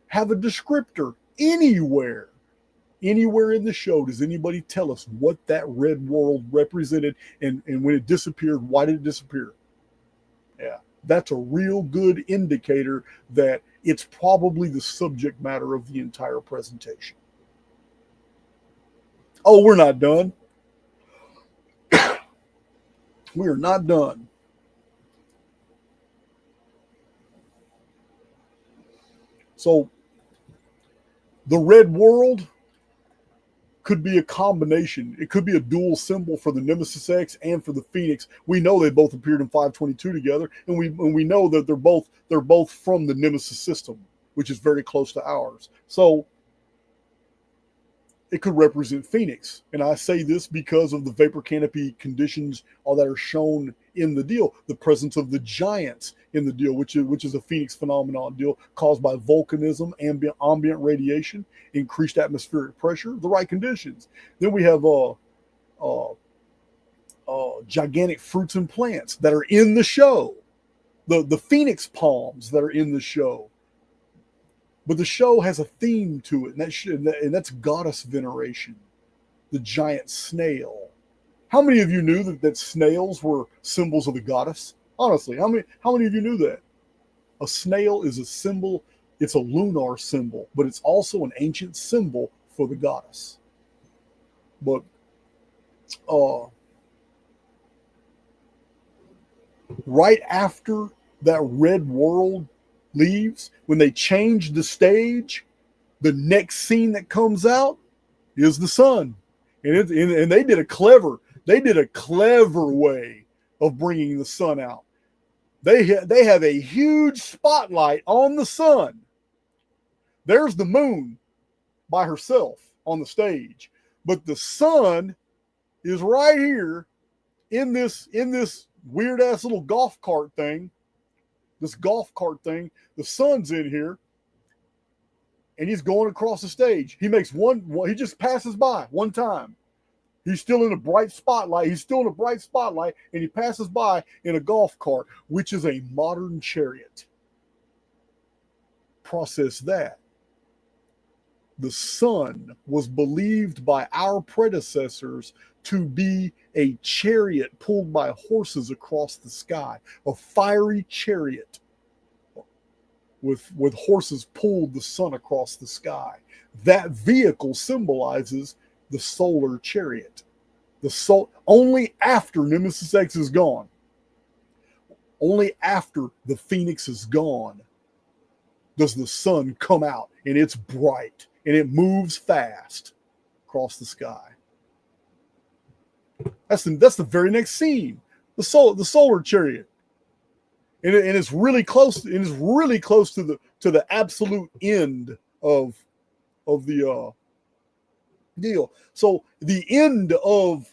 Speaker 3: have a descriptor anywhere. Anywhere in the show does anybody tell us what that red world represented, and when it disappeared, why did it disappear? Yeah, that's a real good indicator that it's probably the subject matter of the entire presentation. Oh, we're not done. We are not done. So the red world could be a combination. It could be a dual symbol for the Nemesis X and for the Phoenix. We know they both appeared in 522 together, and we know that they're both from the Nemesis system, which is very close to ours. So it could represent Phoenix. And I say this because of the vapor canopy conditions that are shown in the deal. The presence of the giants in the deal, which is a Phoenix phenomenon deal caused by volcanism, ambient radiation, increased atmospheric pressure, the right conditions. Then we have gigantic fruits and plants that are in the show. The Phoenix palms that are in the show. But the show has a theme to it, and that's goddess veneration. The giant snail. How many of you knew that snails were symbols of the goddess? Honestly, how many of you knew that? A snail is a symbol. It's a lunar symbol, but it's also an ancient symbol for the goddess. But right after that red world leaves, when they change the stage, the next scene that comes out is the sun, and they did a clever way of bringing the sun out. They have a huge spotlight on the sun. There's the moon by herself on the stage, but the sun is right here in this weird ass little golf cart thing. The sun's in here, and he's going across the stage. He just passes by one time. He's still in a bright spotlight. And he passes by in a golf cart, which is a modern chariot. Process that. The sun was believed by our predecessors to be a chariot pulled by horses across the sky, a fiery chariot with horses pulled the sun across the sky. That vehicle symbolizes the solar chariot. Only after Nemesis X is gone, only after the Phoenix is gone, does the sun come out, and it's bright and it moves fast across the sky. That's the very next scene, the solar chariot, and it's really close. And it's really close to the absolute end of the deal. So the end of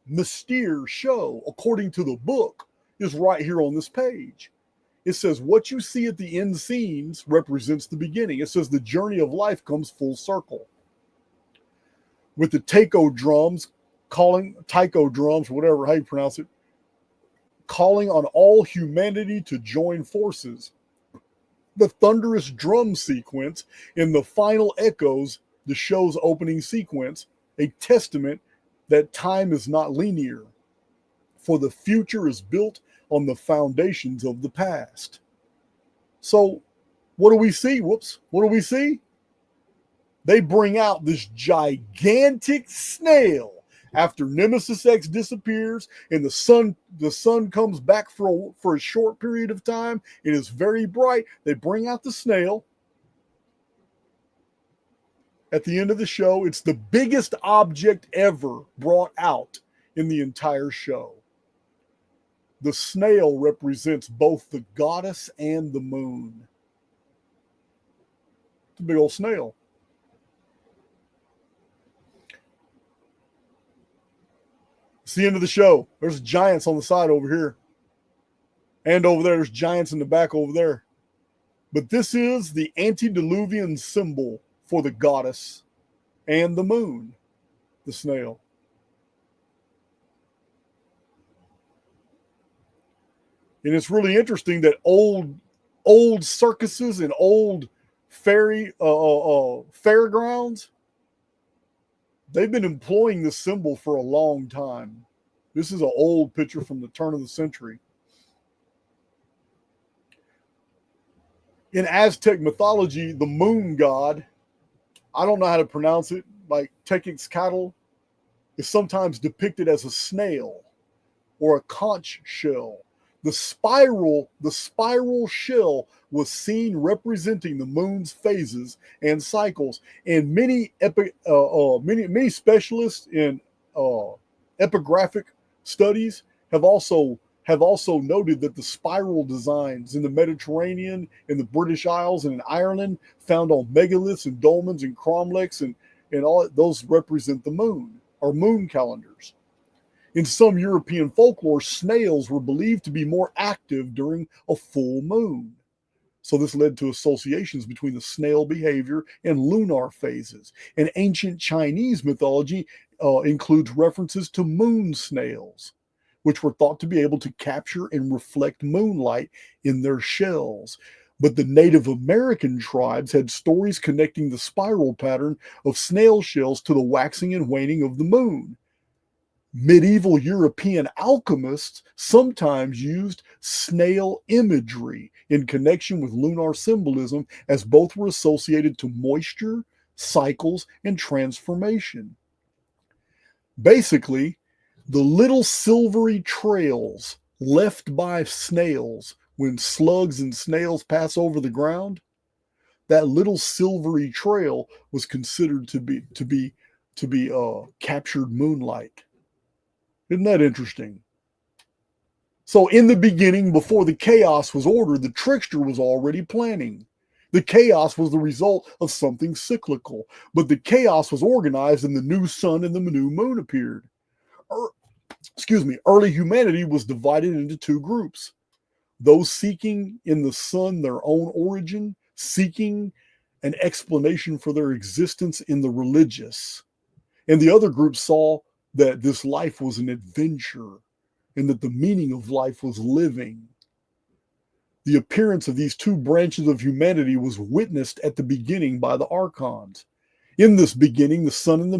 Speaker 3: Mystère show, according to the book, is right here on this page. It says what you see at the end scenes represents the beginning. It says the journey of life comes full circle. With the taiko drums, whatever how you pronounce it, calling on all humanity to join forces. The thunderous drum sequence in the final echoes, the show's opening sequence, a testament that time is not linear, for the future is built on the foundations of the past. So what do we see? What do we see? They bring out this gigantic snail After Nemesis X disappears and the sun comes back for a short period of time, it is very bright. They bring out the snail. At the end of the show, it's the biggest object ever brought out in the entire show. The snail represents both the goddess and the moon. It's a big old snail. It's the end of the show. There's giants on the side over here. And over there, there's giants in the back over there. But this is the antediluvian symbol for the goddess and the moon, the snail. And it's really interesting that old circuses and old fairgrounds, they've been employing this symbol for a long time. This is an old picture from the turn of the century. In Aztec mythology, the moon god, I don't know how to pronounce it, like Tequixcatl, is sometimes depicted as a snail or a conch shell. The spiral shell was seen representing the moon's phases and cycles, and many specialists in epigraphic studies have also noted that the spiral designs in the Mediterranean, in the British Isles, and in Ireland, found on megaliths and dolmens and cromlechs, and all those represent the moon, or moon calendars. In some European folklore, snails were believed to be more active during a full moon. So this led to associations between the snail behavior and lunar phases. And ancient Chinese mythology includes references to moon snails, which were thought to be able to capture and reflect moonlight in their shells. But the Native American tribes had stories connecting the spiral pattern of snail shells to the waxing and waning of the moon. Medieval European alchemists sometimes used snail imagery in connection with lunar symbolism, as both were associated to moisture, cycles, and transformation. Basically, the little silvery trails left by snails when slugs and snails pass over the ground, that little silvery trail was considered to be captured moonlight. Isn't that interesting? So in the beginning, before the chaos was ordered, the trickster was already planning. The chaos was the result of something cyclical, but the chaos was organized and the new sun and the new moon appeared. Early humanity was divided into two groups. Those seeking in the sun their own origin, seeking an explanation for their existence in the religious. And the other group saw that this life was an adventure and that the meaning of life was living. The appearance of these two branches of humanity was witnessed at the beginning by the Archons. In this beginning, the sun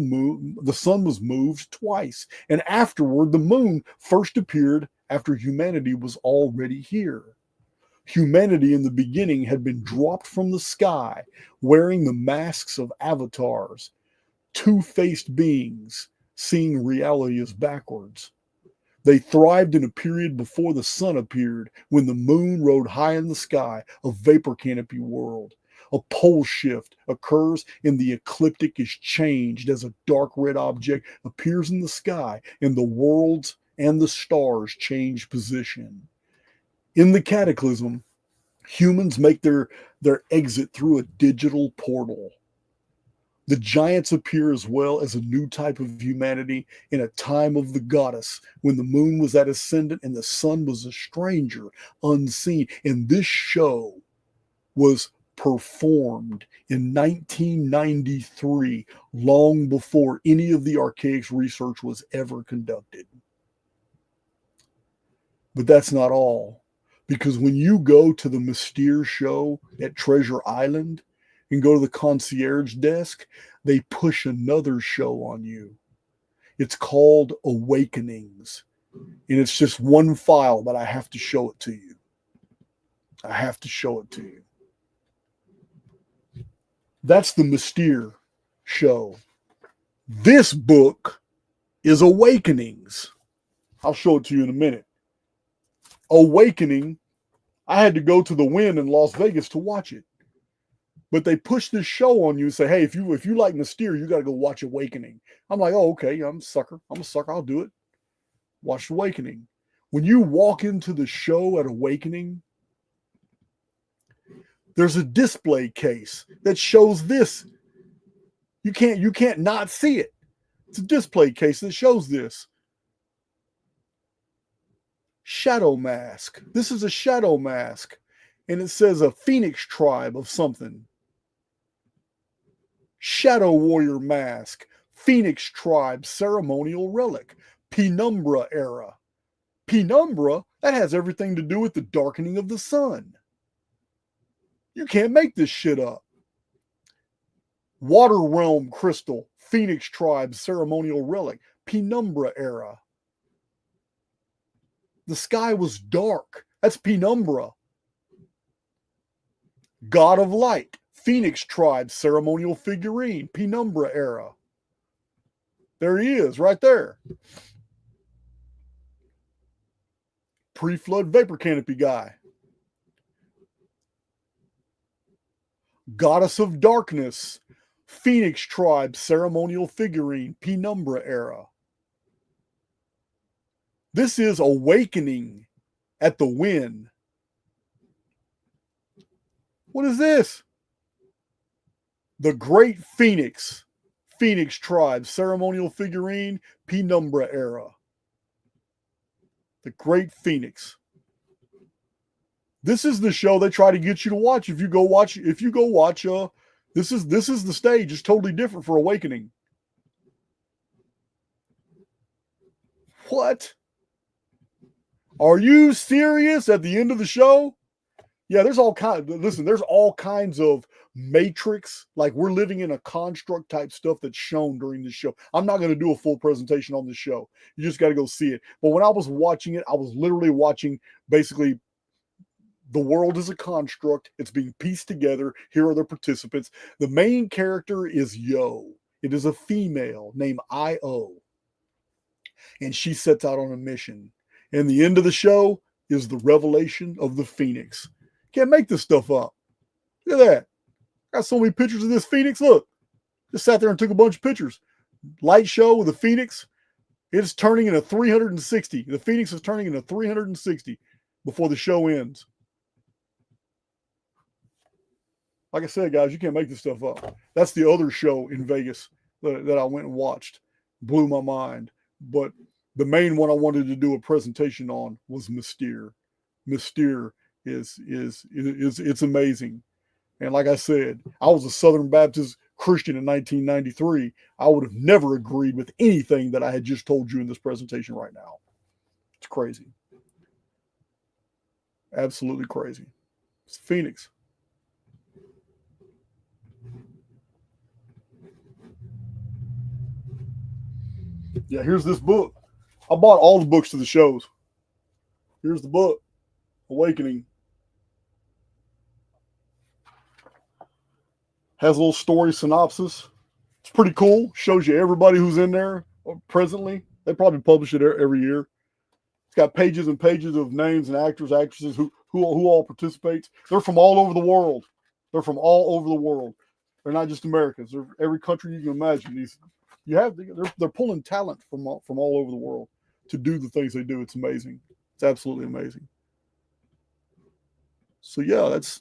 Speaker 3: was moved twice, and afterward the moon first appeared after humanity was already here. Humanity in the beginning had been dropped from the sky, wearing the masks of avatars, two-faced beings, seeing reality as backwards. They thrived in a period before the sun appeared, when the moon rode high in the sky, a vapor canopy world. A pole shift occurs and the ecliptic is changed as a dark red object appears in the sky and the worlds and the stars change position. In the cataclysm, humans make their exit through a digital portal. The giants appear as well as a new type of humanity in a time of the goddess, when the moon was at ascendant and the sun was a stranger, unseen. And this show was performed in 1993, long before any of the Archaix research was ever conducted. But that's not all, because when you go to the Mystère show at Treasure Island and go to the concierge desk, they push another show on you. It's called Awakenings, and it's just one file, but I have to show it to you. I have to show it to you. That's the Mystère show. This book is awakenings. I'll show it to you in a minute. Awakening, I had to go to the Wynn in Las Vegas to watch it. But they push this show on you and say, hey, if you like Mystère, you got to go watch Awakening. I'm like, oh, okay, I'm a sucker. I'll do it. Watch Awakening. When you walk into the show at Awakening, there's a display case that shows this. You can't not see it. It's a display case that shows this. Shadow mask. This is a shadow mask. And it says a phoenix tribe of something. Shadow warrior mask. Phoenix tribe ceremonial relic. Penumbra era. Penumbra, that has everything to do with the darkening of the sun. You can't make this shit up. Water realm crystal. Phoenix tribe ceremonial relic. Penumbra era. The sky was dark. That's Penumbra. God of light. Phoenix tribe ceremonial figurine. Penumbra era. There he is, right there. PreFlood vapor canopy guy. Goddess of darkness. Phoenix tribe ceremonial figurine. Penumbra era. This is Awakening at the Wynn. What is this? The Great Phoenix. Phoenix tribe ceremonial figurine. Penumbra era. The Great Phoenix. This is the show they try to get you to watch. If you go watch, this is the stage. It's totally different for Awakening. What? Are you serious at the end of the show? Yeah, there's all kinds of matrix, like we're living in a construct type stuff that's shown during the show. I'm not going to do a full presentation on the show. You just got to go see it. But when I was watching it, I was literally watching basically the world is a construct. It's being pieced together. Here are the participants. The main character is Yo. It is a female named Io. And she sets out on a mission. And the end of the show is the revelation of the Phoenix. Can't make this stuff up. Look at that. Got so many pictures of this Phoenix. Look. Just sat there and took a bunch of pictures. Light show with the Phoenix. It's turning into 360. The Phoenix is turning into 360 before the show ends. Like I said, guys, you can't make this stuff up. That's the other show in Vegas that I went and watched. Blew my mind. But the main one I wanted to do a presentation on was Mystère. Mystère it's amazing. And like I said, I was a Southern Baptist Christian in 1993. I would have never agreed with anything that I had just told you in this presentation right now. It's crazy. Absolutely crazy. It's Phoenix. Yeah, here's this book. I bought all the books to the shows. Here's the book, Awakening. Has a little story synopsis. It's pretty cool. Shows you everybody who's in there presently. They probably publish it every year. It's got pages and pages of names and actors, actresses who all participates. They're from all over the world. They're from all over the world. They're not just Americans. They're every country you can imagine. They're pulling talent from all over the world to do the things they do. It's amazing. It's absolutely amazing. So yeah, let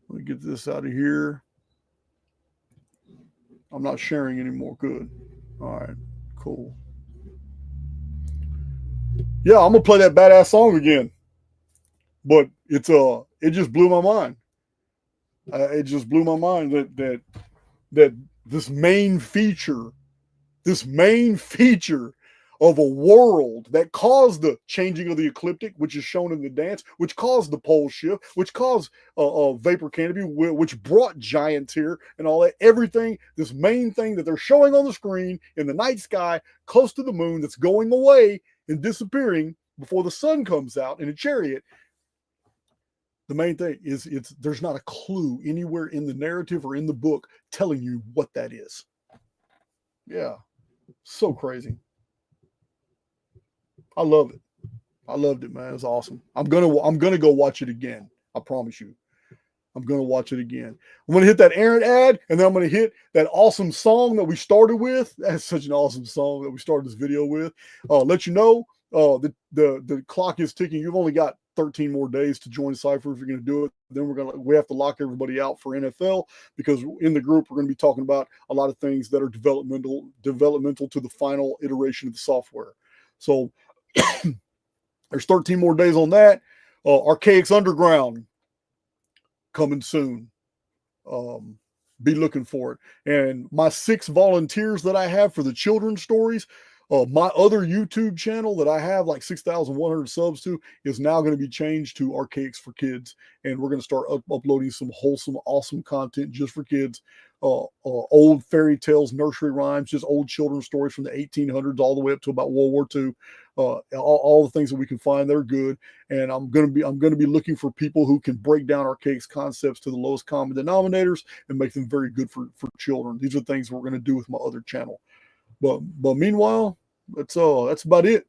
Speaker 3: me get this out of here. I'm not sharing anymore. Good. All right. Cool. Yeah, I'm gonna play that badass song again. But it just blew my mind. It just blew my mind that this main feature of a world that caused the changing of the ecliptic, which is shown in the dance, which caused the pole shift, which caused vapor canopy, which brought giants here and all that, everything, this main thing that they're showing on the screen in the night sky close to the moon that's going away and disappearing before the sun comes out in a chariot. The main thing is there's not a clue anywhere in the narrative or in the book telling you what that is. Yeah. So crazy. I love it. I loved it, man. It's awesome. I'm gonna go watch it again. I promise you. I'm gonna watch it again. I'm gonna hit that Aaron ad, and then I'm gonna hit that awesome song that we started with. That's such an awesome song that we started this video with. Let you know the clock is ticking. You've only got 13 more days to join Cypher if you're gonna do it. Then we have to lock everybody out for NFL, because in the group we're gonna be talking about a lot of things that are developmental to the final iteration of the software. So there's 13 more days on that. Archaix Underground coming soon. Be looking for it. And my 6 volunteers that I have for the children's stories, my other YouTube channel that I have like 6,100 subs to is now going to be changed to Archaix for Kids. And we're going to start uploading some wholesome, awesome content just for kids. Old fairy tales, nursery rhymes, just old children's stories from the 1800s all the way up to about World War II. All the things that we can find that are good. And I'm gonna be looking for people who can break down Archaix concepts to the lowest common denominators and make them very good for children. These are things we're gonna do with my other channel. But meanwhile, that's about it.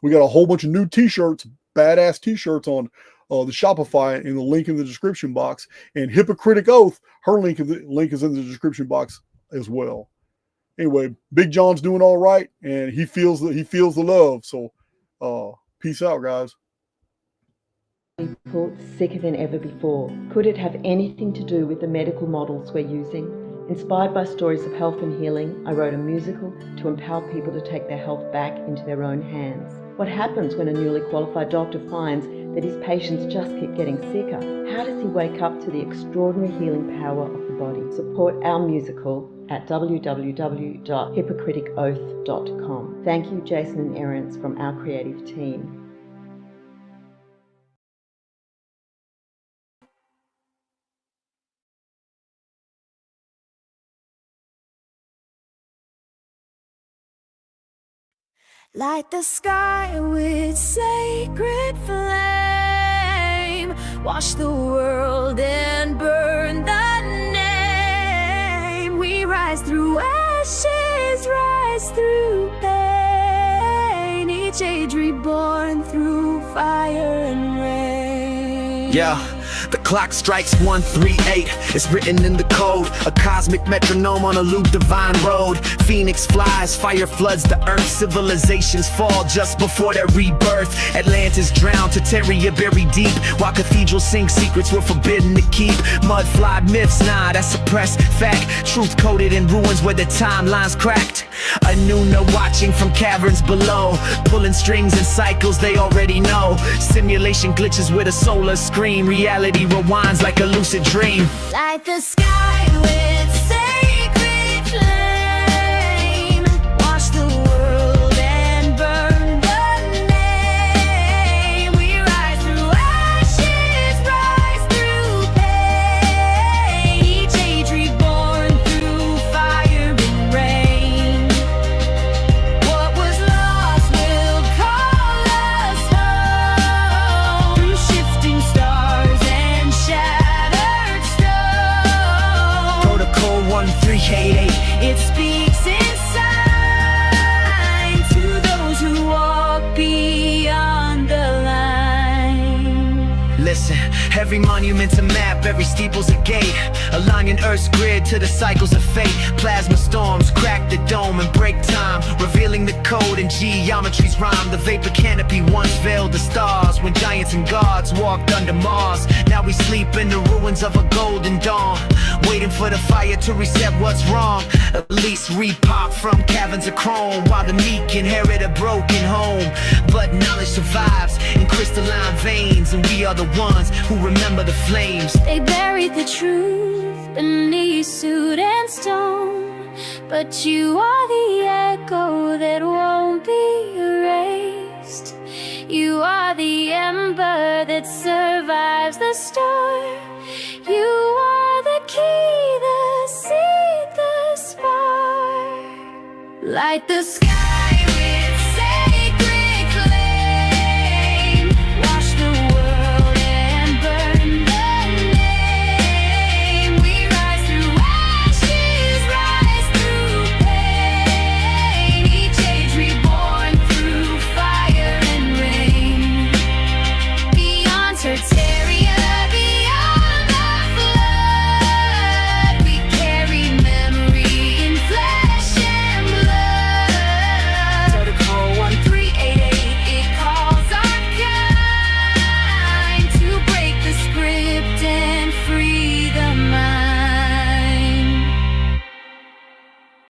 Speaker 3: We got a whole bunch of new t-shirts, badass t-shirts on the Shopify in the link in the description box. And Hypocritic Oath, her link is in the description box as well. Anyway, Big John's doing all right, and he feels the love. So peace out, guys.
Speaker 4: People sicker than ever before. Could it have anything to do with the medical models we're using? Inspired by stories of health and healing, I wrote a musical to empower people to take their health back into their own hands. What happens when a newly qualified doctor finds that his patients just keep getting sicker? How does he wake up to the extraordinary healing power of the body? Support our musical at www.hypocriticoath.com. Thank you, Jason and Errance from our creative team.
Speaker 1: Light the sky with sacred flame. Wash the world and burn the name. We rise through ashes, rise through pain. Each age reborn through fire and rain.
Speaker 2: Yeah, the clock strikes 138. It's written in the code, a cosmic metronome on a loop divine road. Phoenix flies, fire floods the earth. Civilizations fall just before their rebirth. Atlantis drowned, Terraria buried deep, while cathedrals sing secrets we're forbidden to keep. Mudfly myths, nah, that's suppressed fact. Truth coded in ruins where the timeline's cracked. Anuna watching from caverns below, pulling strings and cycles they already know. Simulation glitches with a solar screen. Reality rewinds like a lucid dream.
Speaker 1: Light the sky with sacred flame. Wash the world and burn the name. We rise through ashes, rise through pain. Each age reborn through fire and rain. What was lost will call us home. Through shifting stars and shattered stone.
Speaker 2: Protocol 1388.
Speaker 1: It speaks in sign to those who walk beyond the line.
Speaker 2: Listen, every monument's a map, every steeple's a gate, aligning Earth's grid to the cycles of fate. Plasma storms crack the dome and break time, revealing the code in geometry's rhyme. The vapor canopy once veiled the stars when giants and gods walked under Mars. Now we sleep in the ruins of a golden dawn, waiting for the fire to reset what's wrong. At least repop from caverns of chrome, while the meek inherit a broken home. But knowledge survives in crystalline veins, and we are the ones who remember the flames.
Speaker 1: They buried the truth beneath soot and stone, but you are the echo that won't be erased. You are the ember that survives the storm. You are the key, the seed, the spark. Light the sky